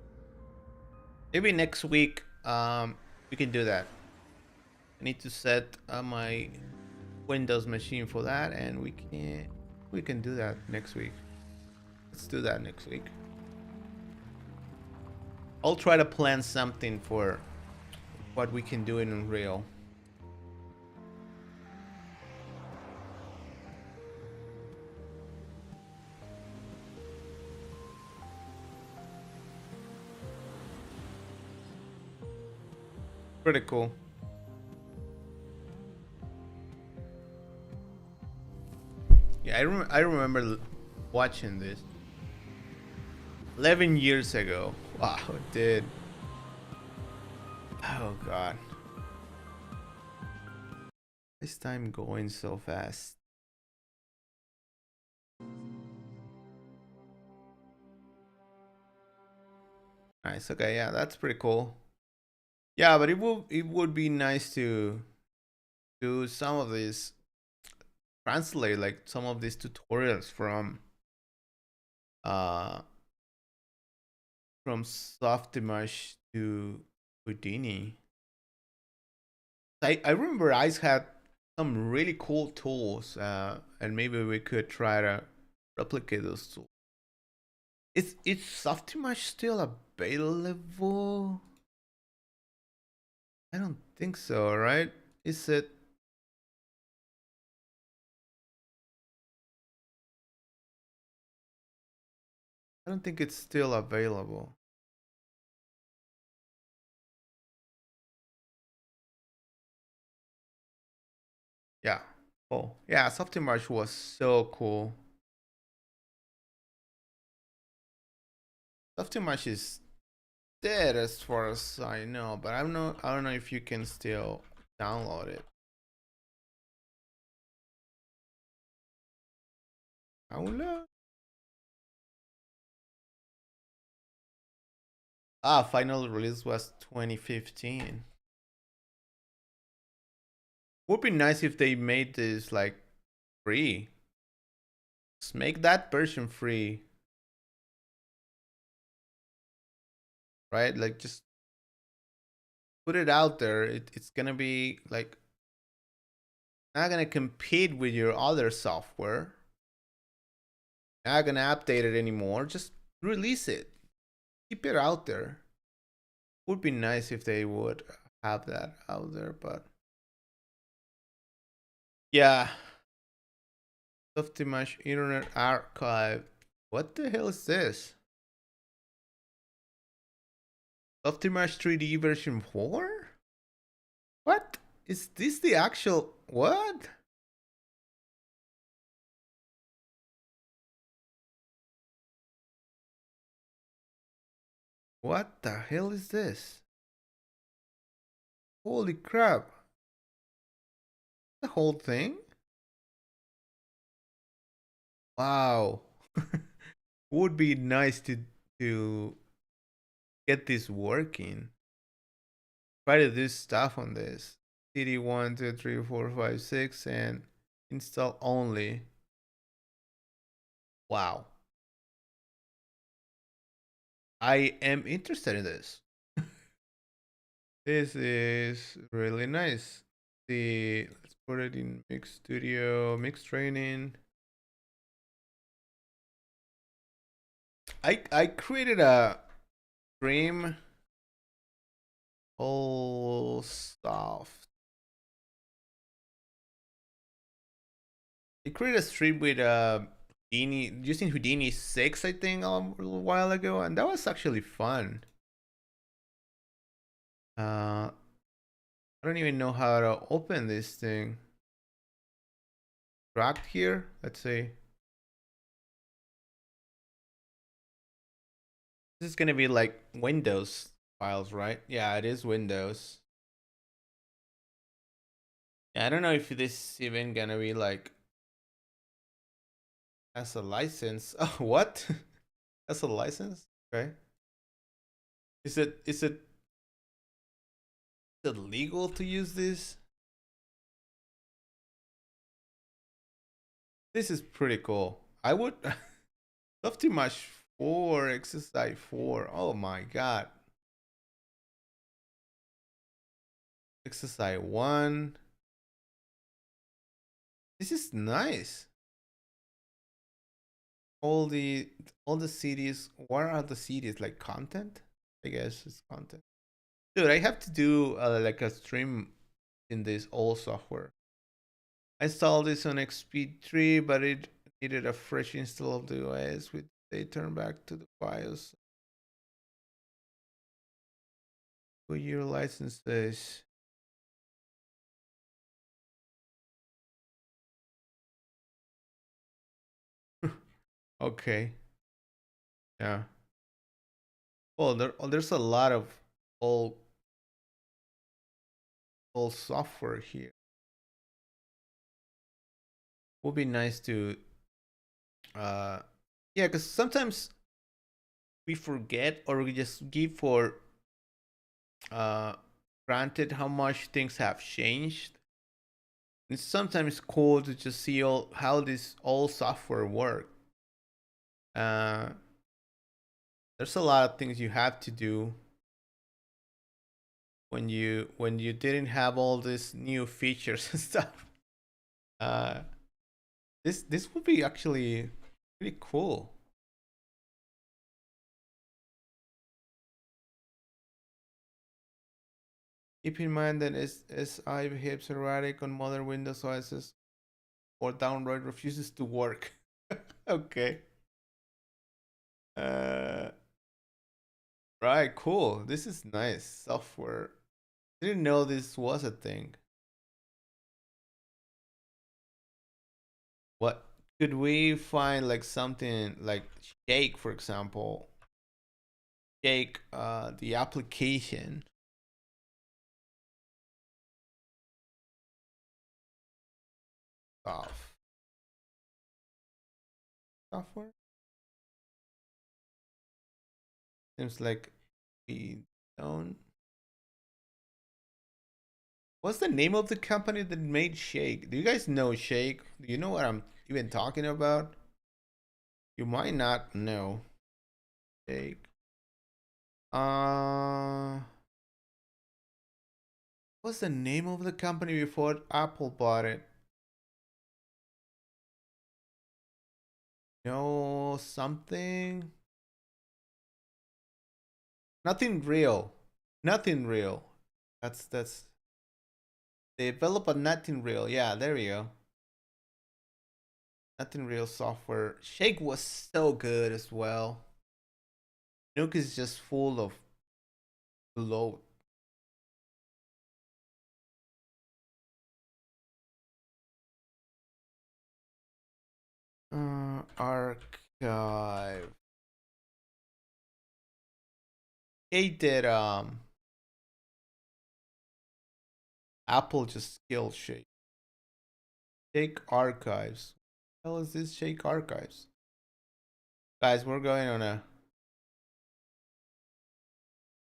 maybe next week. We can do that. I need to set my Windows machine for that, and we can do that next week. Let's do that next week. I'll try to plan something for what we can do in Unreal. Pretty cool. Yeah, I remember watching this 11 years ago. Wow, dude. Oh god. This time going so fast. Nice. Okay, yeah, that's pretty cool. Yeah, but it would be nice to do some of these, translate like some of these tutorials uh from Softimage to Houdini. I remember Ice had some really cool tools, and maybe we could try to replicate those tools. Is Softimage still available? I don't think so, right? Is it? I don't think it's still available. Yeah. Oh, yeah. Softimage was so cool. Softimage is dead as far as I know, but I don't know if you can still download it. Download? Ah, final release was 2015. Would be nice if they made this like free. Just make that version free, right? Like just put it out there. It's gonna be like not gonna compete with your other software. Not gonna update it anymore. Just release it. Keep it out there. Would be nice if they would have that out there, but yeah. Softimage Internet Archive. What the hell is this? Softimage 3D version 4? What? Is this the actual what? What the hell is this? Holy crap. The whole thing? Wow. Would be nice to get this working. Try to do stuff on this. CD 1, 2, 3, 4, 5, 6 and install only. Wow. I am interested in this. This is really nice. See, let's put it in Mix Studio, Mix Training. I created a stream. All soft. I created a stream with Houdini, using Houdini 6, I think, a little while ago, and that was actually fun. I don't even know how to open this thing. Tracked here. Let's see. This is gonna be like Windows files, right? Yeah, it is Windows. Yeah, I don't know if this is even gonna be like as a license. Oh, what? As a license? Okay. Is it legal to use this? This is pretty cool. I would love too much 4 exercise 4. Oh my god. Exercise 1. This is nice. All the CDs. What are the CDs? Like content? I guess it's content. Dude, I have to do like a stream in this old software. I installed this on XP3, but it needed a fresh install of the OS. They turn back to the BIOS. For your licenses. Okay. Yeah. Well, there's a lot of old software here. Would be nice to yeah, because sometimes we forget or we just give for uh granted how much things have changed. It's sometimes cool to just see how this old software work. Uh, there's a lot of things you have to do when you didn't have all these new features and stuff. Uh, this would be actually pretty cool. Keep in mind that SI behaves erratic on modern Windows OSs or downright refuses to work. Okay. Right, cool. This is nice software. Didn't know this was a thing. What could we find like something like Shake, for example? Shake, the application. Software. Seems like we don't. What's the name of the company that made Shake? Do you guys know Shake? Do you know what I'm even talking about? You might not know. Shake. What's the name of the company before Apple bought it? No, something. Nothing real. Nothing real. That's they develop a nothing real. Yeah, there you go. Nothing real software. Shake was so good as well. Nuke is just full of bloat. Archive. They did Apple just killed Shake. Shake Archives. What the hell is this Shake Archives? Guys, we're going on a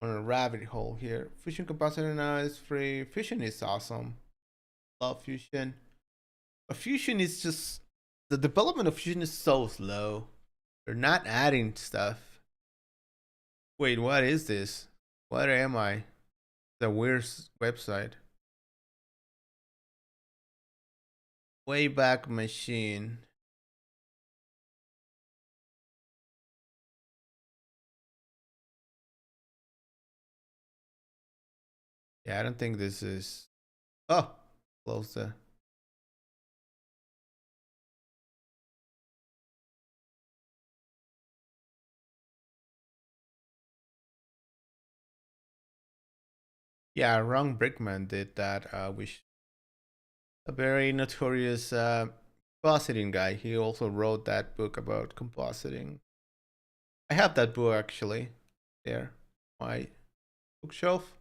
rabbit hole here. Fusion capacitor now is free. Fusion is awesome. Love Fusion. But Fusion is just the development of Fusion is so slow. They're not adding stuff. Wait, what is this? What am I? The weird website. Wayback Machine. Yeah, I don't think this is. Oh, close the. Yeah, Ron Brickman did that. Which a very notorious compositing guy. He also wrote that book about compositing. I have that book actually. there, my bookshelf.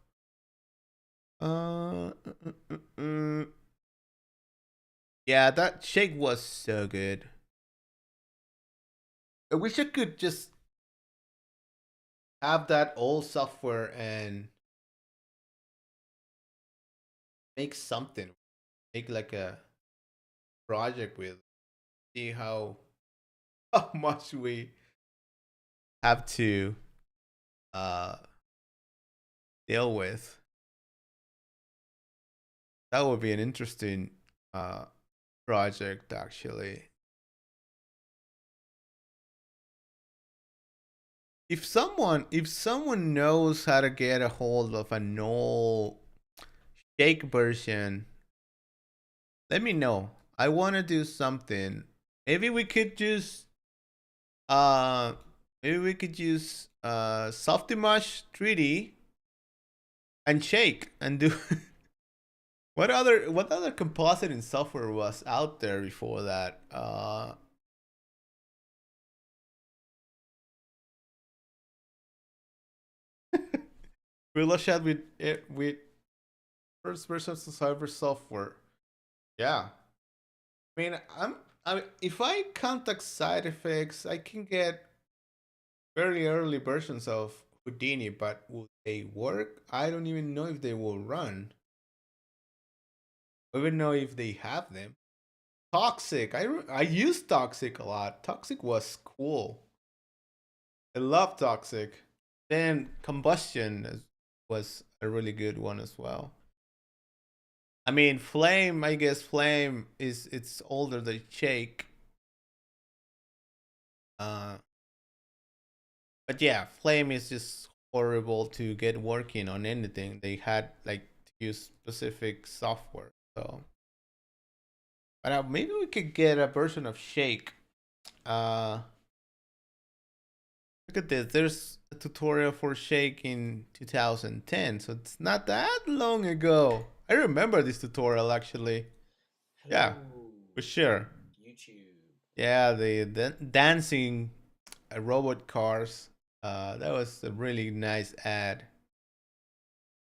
Yeah, that shake was so good. I wish I could just have that old software and make something, make like a project with, see how how much we have to uh deal with. That would be an interesting uh project actually. If someone knows how to get a hold of an old shake version, let me know. I want to do something. Maybe we could just uh maybe we could use Softimage 3D and shake and do what other compositing software was out there before that? We'll chat with it with first person cyber software. Yeah. I mean, if I contact side effects, I can get very early versions of Houdini, but will they work? I don't even know if they will run. I don't even know if they have them. Toxic. I used Toxic a lot. Toxic was cool. I love Toxic. Then Combustion was a really good one as well. I mean, Flame. I guess Flame it's older than Shake. Uh, but yeah, Flame is just horrible to get working on anything. They had like to use specific software. So, but maybe we could get a version of Shake. Uh, Look at this. There's a tutorial for Shake in 2010, so it's not that long ago. I remember this tutorial actually. Yeah, Hello, for sure. YouTube. Yeah, the dancing robot cars. That was a really nice ad.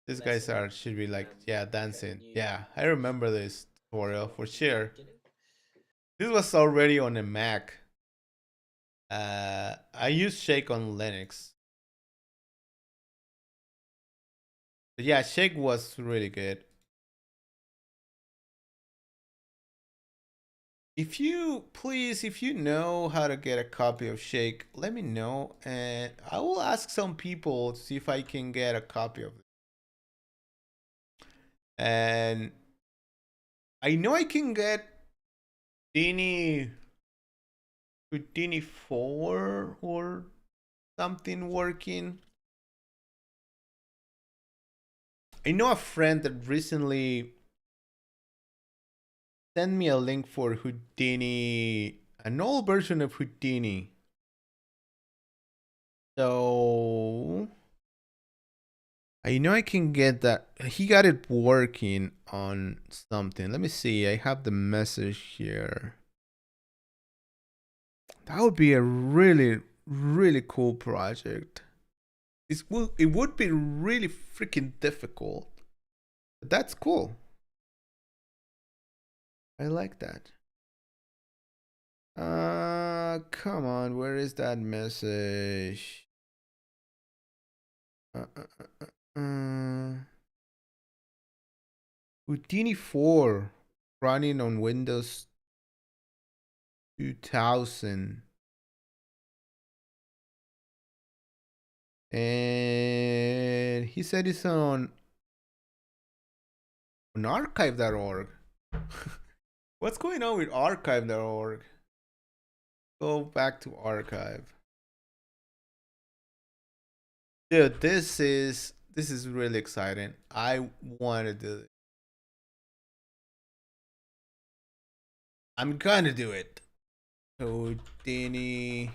These guys Lesson are should be like, and yeah, code dancing. new Yeah, I remember this tutorial for sure. beginning. This was already on a Mac. I use Shake on Linux. But yeah, Shake was really good. If you know how to get a copy of Shake, let me know, and I will ask some people to see if I can get a copy of it. And I know I can get Dini Houdini 4 or something working. I know a friend that recently sent me a link for Houdini, an old version of Houdini. So I know I can get that. He got it working on something. Let me see. I have the message here. That would be a really, really cool project. It would be really freaking difficult. But that's cool. I like that. Come on. Where is that message? Houdini 4 running on Windows 2000. And he said it's on archive.org. What's going on with archive.org? Go back to archive. Dude, this is really exciting. I want to do it. I'm gonna do it. Houdini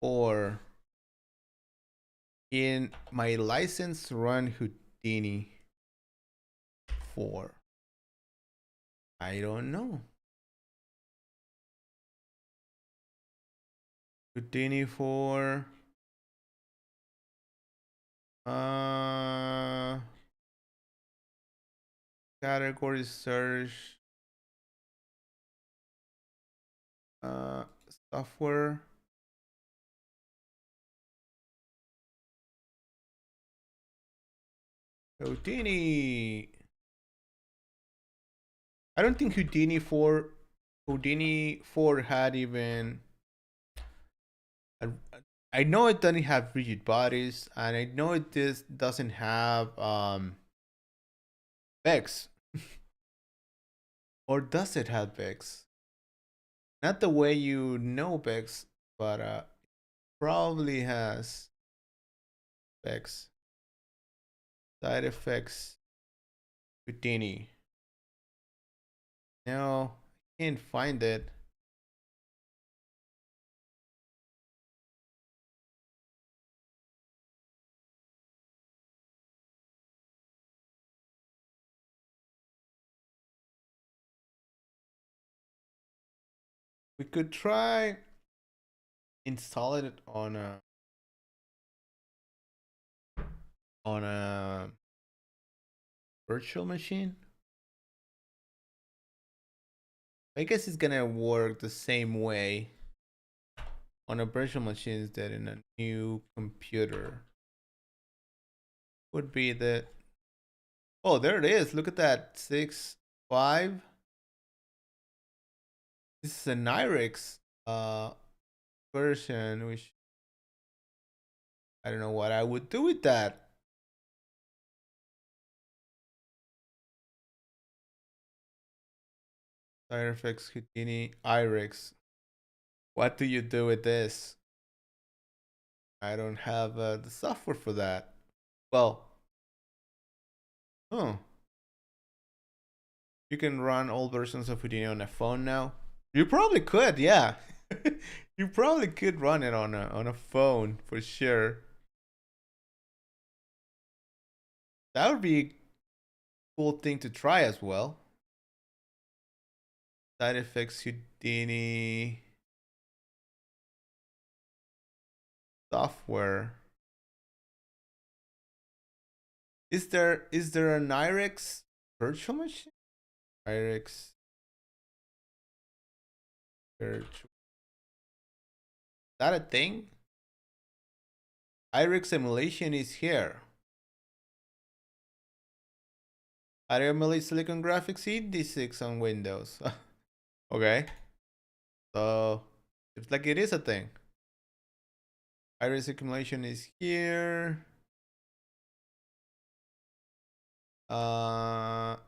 4 in my license run Houdini 4. I don't know. Houdini 4 Uh, category search. Uh, software. Houdini. I don't think Houdini 4 had even. I, I know it doesn't have rigid bodies, and I know it doesn't have Vex. Or does it have Vex? Not the way you know Vex, but probably has Vex. Side effects Houdini. No, I can't find it. We could try installing it on a virtual machine. I guess it's gonna work the same way on a virtual machine that in a new computer. Would be the oh, there it is. Look at that 6.5. This is an IRIX version, which I don't know what I would do with that. Side effects Houdini IRIX. What do you do with this? I don't have the software for that. Well, oh, you can run all versions of Houdini on a phone now. You probably could, yeah. You probably could run it on a phone for sure. That would be a cool thing to try as well. Side effects Houdini software. Is there an IRIX virtual machine? IRIX virtual. Is that a thing? IRIX emulation is here. I emulate Silicon Graphics ED6 on Windows. Okay. So it's like it is a thing. Iris accumulation is here. Out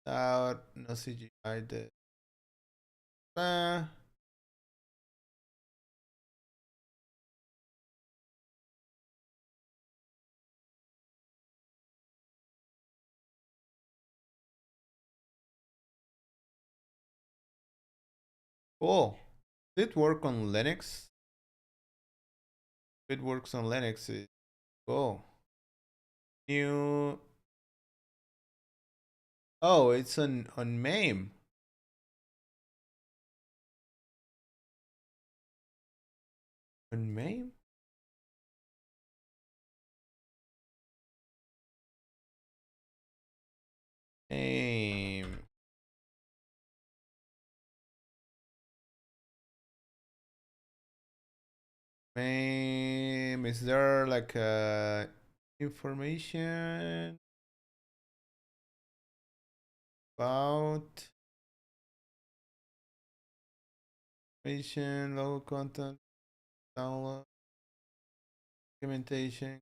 no CGI did. Cool. Did work on Linux? If it works on Linux, it's cool. New. Oh, it's on MAME. On MAME? MAME. MAME. Is there like information about information, local content, download, documentation,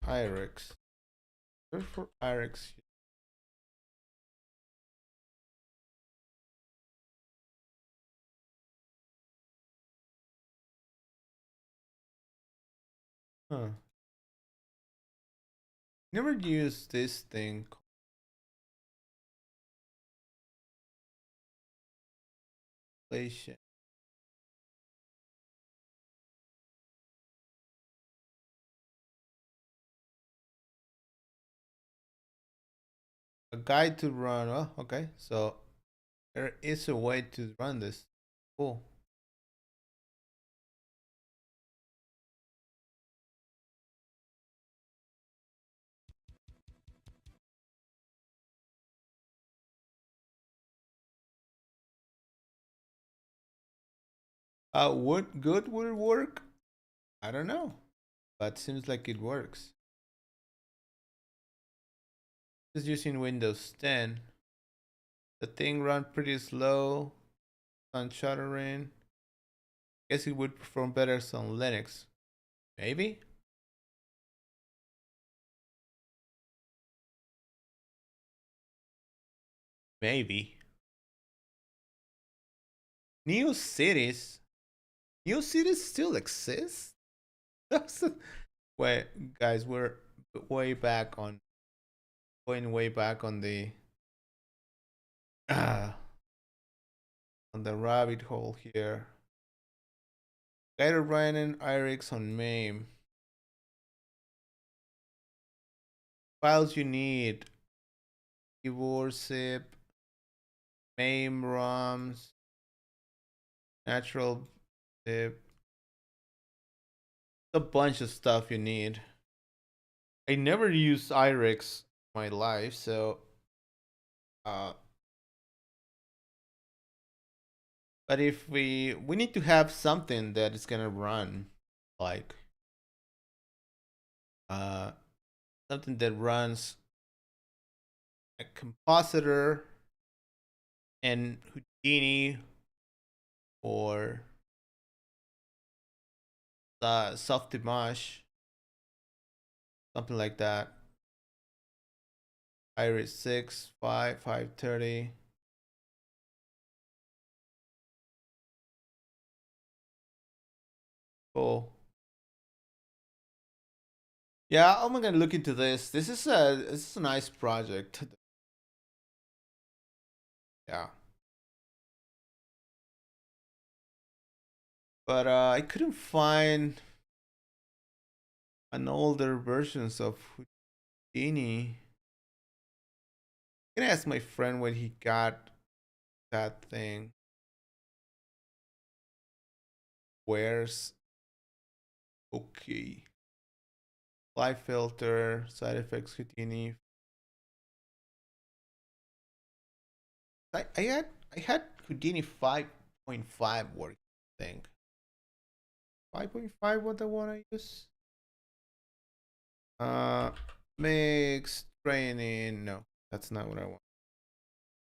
IRIX. Search for IRIX. Huh. Never used this thing. Compilation. A guide to run. Oh, okay. So there is a way to run this. Cool. What good would it work? I don't know, but seems like it works. Just using Windows 10. The thing run pretty slow on shuttering. Guess it would perform better on Linux. Maybe? Maybe. New cities? New cities still exist? Wait, guys, we're way back on going way back on the on the rabbit hole here. Guider Ryan Irix on MAME. Files you need. Keyboard zip, MAME ROMs, natural zip. A bunch of stuff you need. I never used IRIX in my life, so but if we need to have something that is gonna run like uh something that runs a compositor and Houdini or Softimage, something like that. Iris 6, 5, 530. Cool. Yeah, I'm gonna look into this. This is a nice project. Yeah. But I couldn't find an older versions of Houdini. I'm gonna ask my friend when he got that thing. Where's okay? Fly filter, side effects Houdini. I had Houdini 5.5 working, I think. 5.5 what the one I use? Mix training. No, that's not what I want.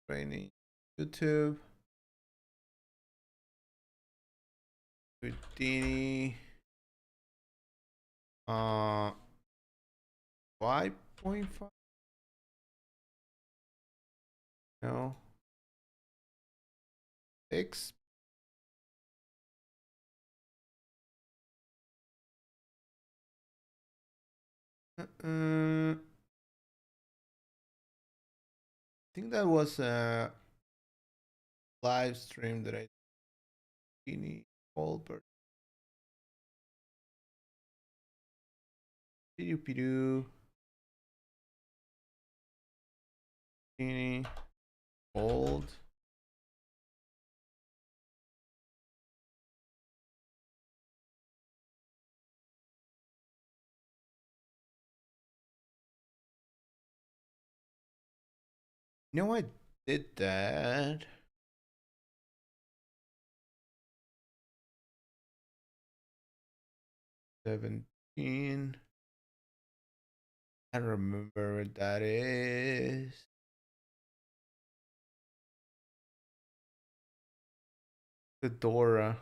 Training. YouTube. Houdini. 5.5. No. 6. I think that was a live stream that I did. Colbert. Pidoo. Old. No, I did that. $17. I don't remember what that is. Fedora.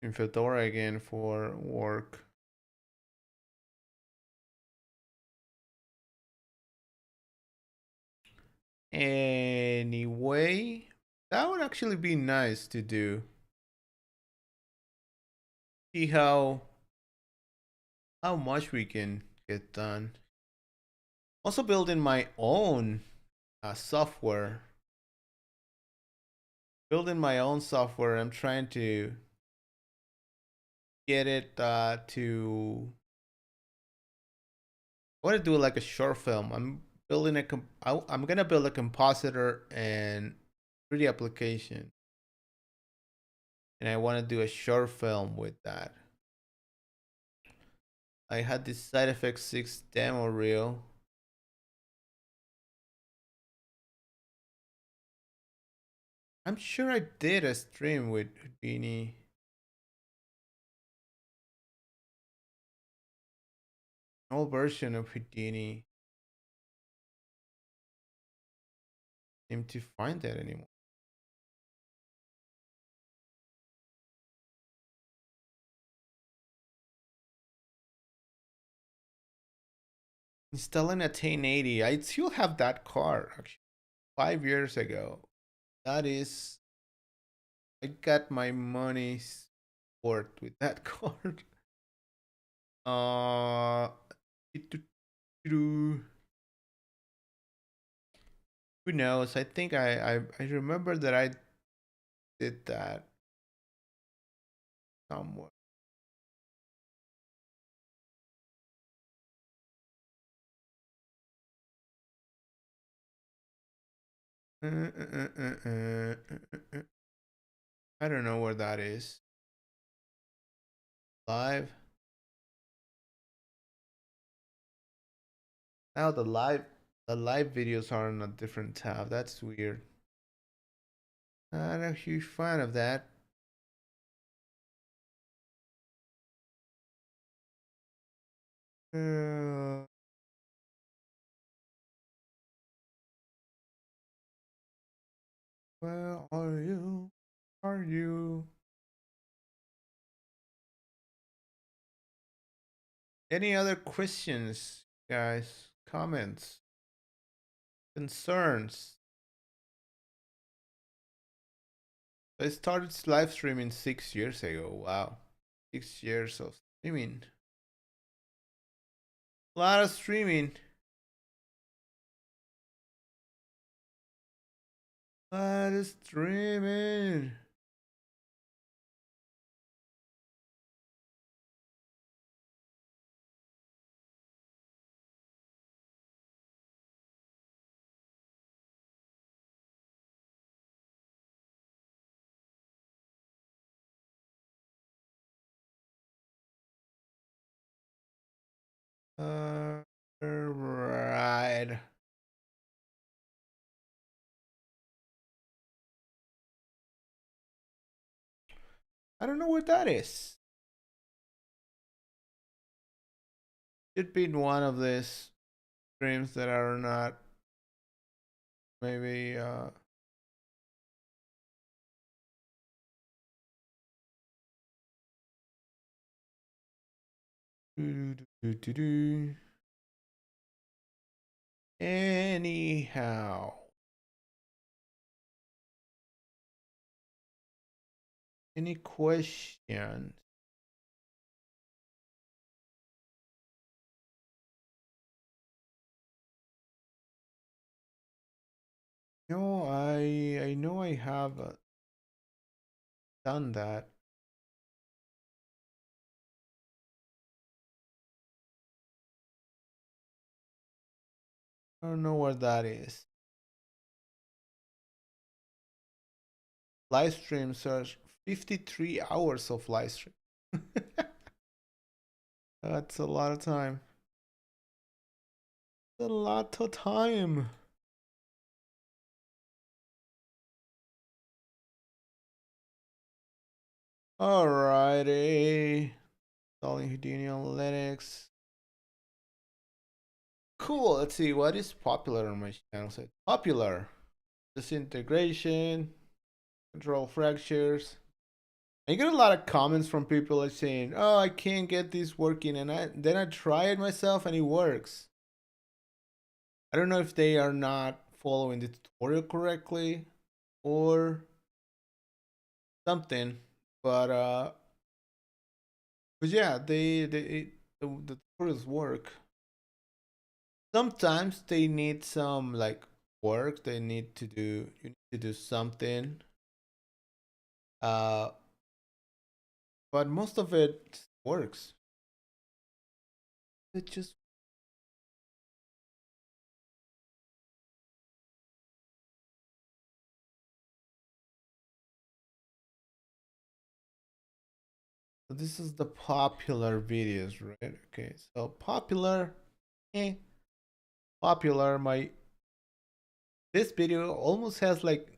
In Fedora again for work. Anyway, that would actually be nice to do. See how much we can get done. Also building my own software. Building my own software. I'm trying to get it to. I want to do like a short film. I'm building I'm gonna build a compositor and 3D application, and I want to do a short film with that. I had this Side Effects 6 demo reel. I'm sure I did a stream with Houdini. An old version of Houdini. Seem to find that anymore. Installing a 1080. I still have that card actually. 5 years ago. That is, I got my money's worth with that card. Who knows? I think I remember that I did that somewhere. I don't know where that is. Live. Now the live videos are on a different tab. That's weird. Not a huge fan of that. Where are you? Are you? Any other questions, guys? Comments? Concerns? I started live streaming 6 years ago. Wow. 6 years of streaming. A lot of streaming. A lot of streaming. Right. I don't know what that is. Should be in one of these streams that are not maybe anyhow. Any questions? No, I know I have done that. I don't know what that is. Live stream search 53 hours of live stream. That's a lot of time. A lot of time. Alrighty. Installing Houdini Analytics. Cool. Let's see what is popular on my channel. So popular. Disintegration. Control fractures. I get a lot of comments from people like saying, "Oh, I can't get this working," and then I try it myself and it works. I don't know if they are not following the tutorial correctly or something, but yeah, the tutorials work. Sometimes they need some like work. They need to do you need to do something. Uh, but most of it works. It just so this is the popular videos, right? Okay, so popular, eh, popular. My this video almost has like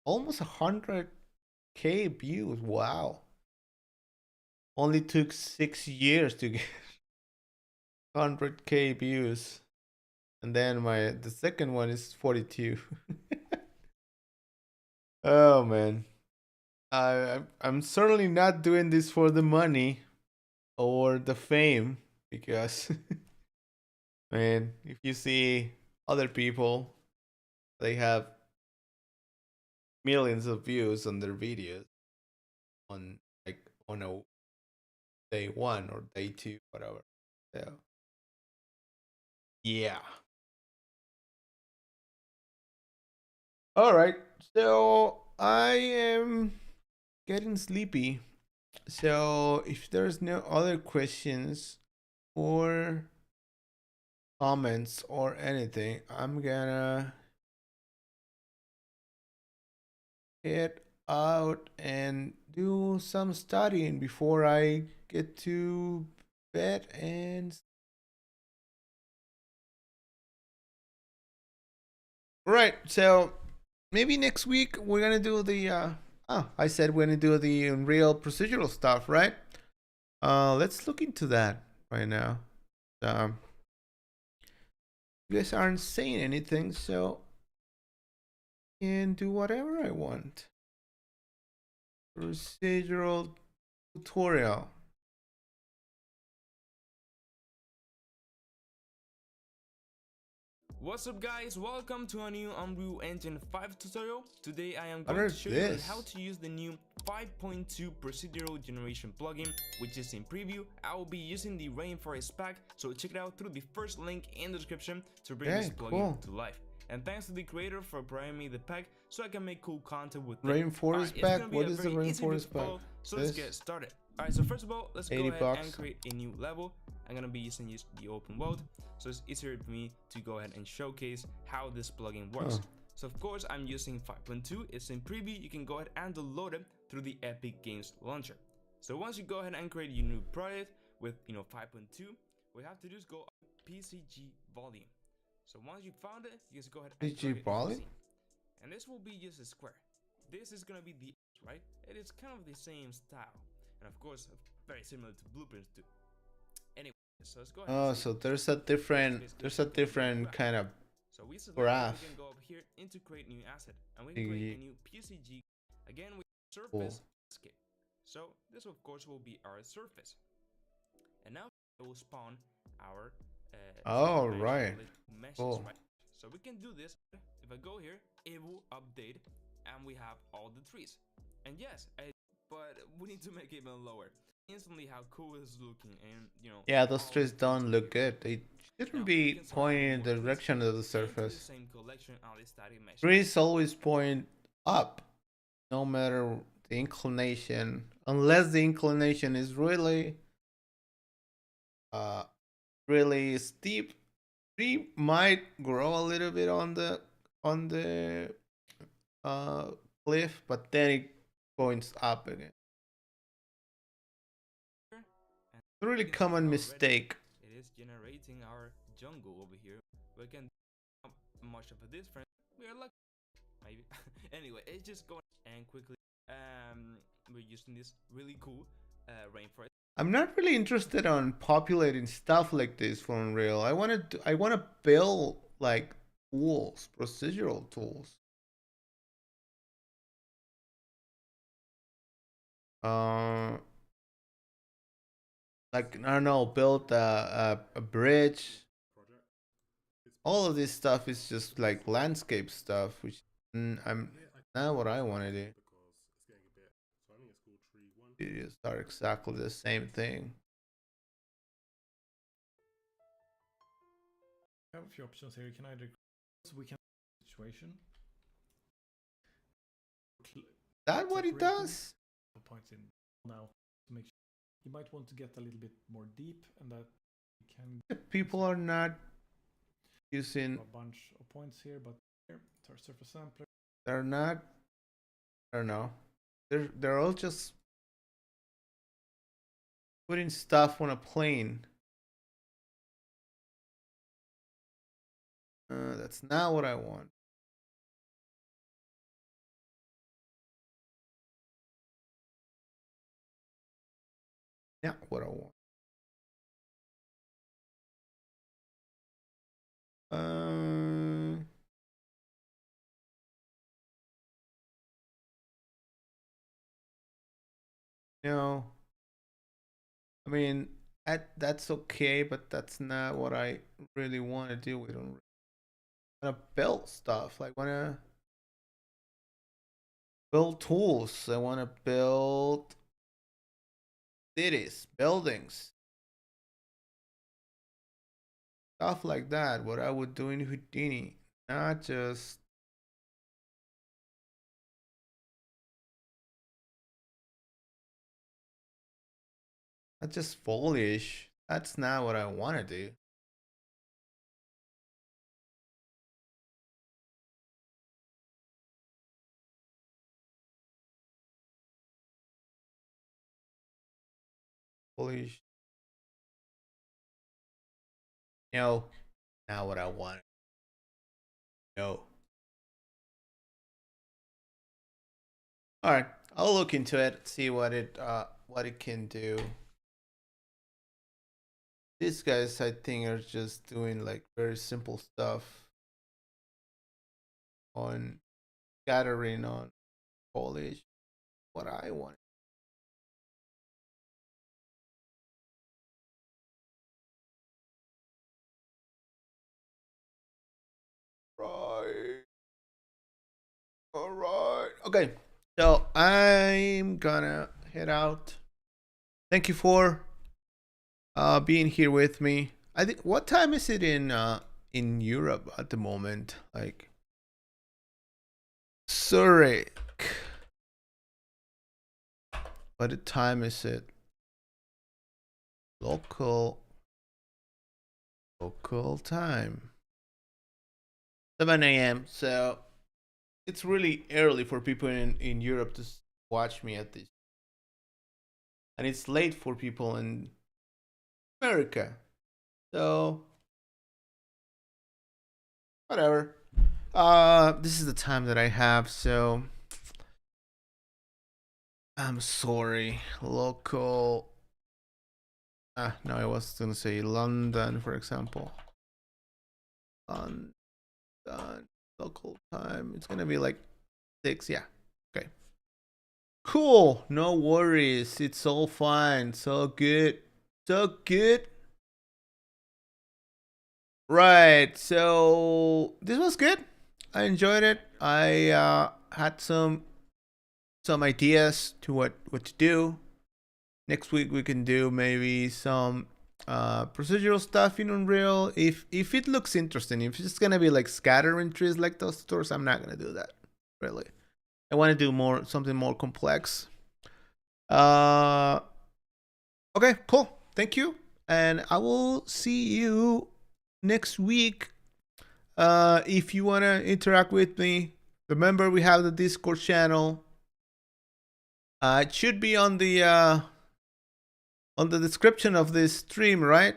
almost 100K views. Wow. Only took 6 years to get 100K views. And then the second one is 42. Oh man. I'm certainly not doing this for the money or the fame because man, if you see other people, they have millions of views on their videos on like on a day one or day two, whatever. So yeah. All right. So I am getting sleepy. So if there's no other questions or comments or anything, I'm gonna head out and do some studying before I get to bed. And right, so maybe next week we're gonna do the I said we're gonna do the Unreal procedural stuff, right? Let's look into that right now. You guys aren't saying anything, so I can do whatever I want. Procedural tutorial. What's up guys, welcome to a new Unreal Engine 5 tutorial. Today I am What going is to show you this? how to use the new 5.2 procedural generation plugin, which is in preview. I will be using the Rainforest pack, so check it out through the first link in the description to bring this plugin to life. And thanks to the creator for providing me the pack so I can make cool content with it. Rainforest pack? What is the Rainforest pack? So let's get started. Alright, so first of all, let's go ahead $80. and create a new level. I'm gonna be using the open world, so it's easier for me to go ahead and showcase how this plugin works. So of course I'm using 5.2, it's in preview, you can go ahead and download it through the Epic Games launcher. So once you go ahead and create your new project with 5.2, what you have to do is go up PCG volume. So once you found it, you just go ahead and PCG volume? and this will be just a square. This is gonna be the right? It is kind of the same style, and of course very similar to blueprints too. Anyway, so let's go ahead. Oh, so there's a different kind of so we select graph. we can go up here into create new asset, and we can create a new PCG again with surface landscape. So this of course will be our surface, and now it will spawn our meshes, right? So we can do this. If I go here, it will update, and we have all the trees. And yes, but we need to make it even lower. Instantly, how cool it's looking, and yeah, those trees don't look good. They shouldn't be pointing in the direction of the surface. Trees always point up, no matter the inclination, unless the inclination is really really steep. Tree might grow a little bit on the cliff, but then it points up again. It's a really common mistake. It is generating our jungle over here. We can do much of a difference. We are lucky, maybe. Anyway, it's just going and quickly. We're using this really cool rainforest. I'm not really interested on populating stuff like this for Unreal. I want to build like tools, procedural tools. Like I don't know, build a bridge. All of this stuff is just like landscape stuff, which I'm not what I want to do. Videos are exactly the same thing. I have a few options here. You can either situation. That what it does? Points in now to make sure. You might want to get a little bit more deep, and that you can. People are not using a bunch of points here, but here it's our surface sampler. They're not. I don't know. They're all just putting stuff on a plane. That's not what I want. Not what I want. No, I mean that's okay, but that's not what I really want to do. We don't want to build stuff. Like want to build tools. I want to build cities, buildings, stuff like that. What I would do in Houdini, not just foliage. That's not what I want to do. Foliage. No, not what I want. No. All right, I'll look into it, see what it can do. These guys, I think, are just doing like very simple stuff on gathering on foliage. What I want. Right. All right. Okay. So I'm gonna head out. Thank you for being here with me. I think what time is it in Europe at the moment? Like Zurich. What time is it? Local time. 7 a.m. So it's really early for people in Europe to watch me at this. And it's late for people in America. So whatever. This is the time that I have, so I'm sorry. Local no, I was gonna say London, for example. London local time. It's gonna be like 6, yeah. Okay. Cool. No worries. It's all fine. So good. So good. Right. So this was good. I enjoyed it. I had some ideas to what to do. Next week we can do maybe some procedural stuff in Unreal. If it looks interesting, if it's gonna be like scattering trees like those stores, I'm not gonna do that. Really. I want to do something more complex. Okay, cool. Thank you. And I will see you next week. If you want to interact with me, remember we have the Discord channel. It should be on the description of this stream, right?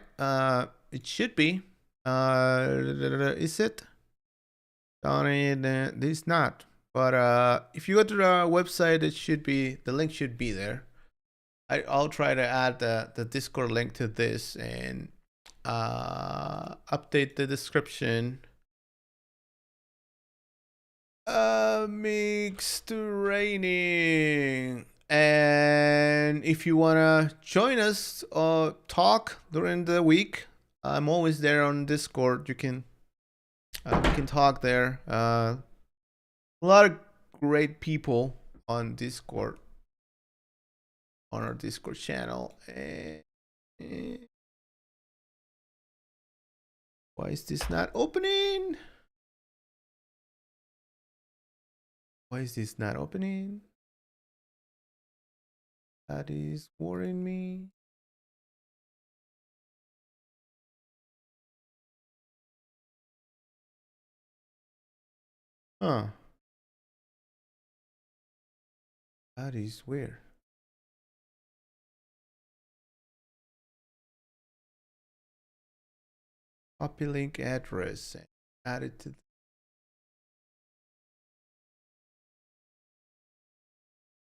It should be. Is it? This not. But if you go to the website, the link should be there. I'll try to add the Discord link to this and update the description. Mixed raining. And if you wanna join us or talk during the week, I'm always there on Discord. You can we can talk there. A lot of great people on Discord, on our Discord channel. Why is this not opening? Why is this not opening? That is worrying me. Huh. That is weird. Copy link address and add it to.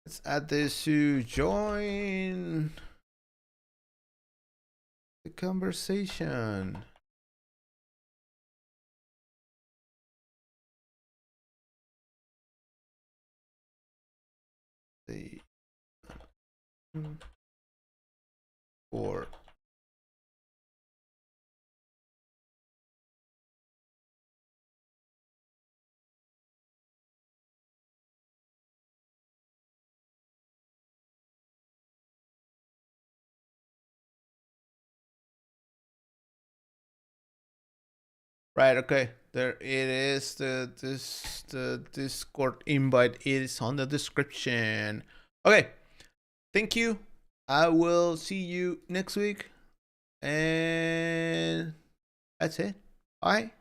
Let's add this to join. the conversation. The 4. Right, okay. There it is. The Discord invite is on the description. Okay. Thank you. I will see you next week. And that's it. Bye.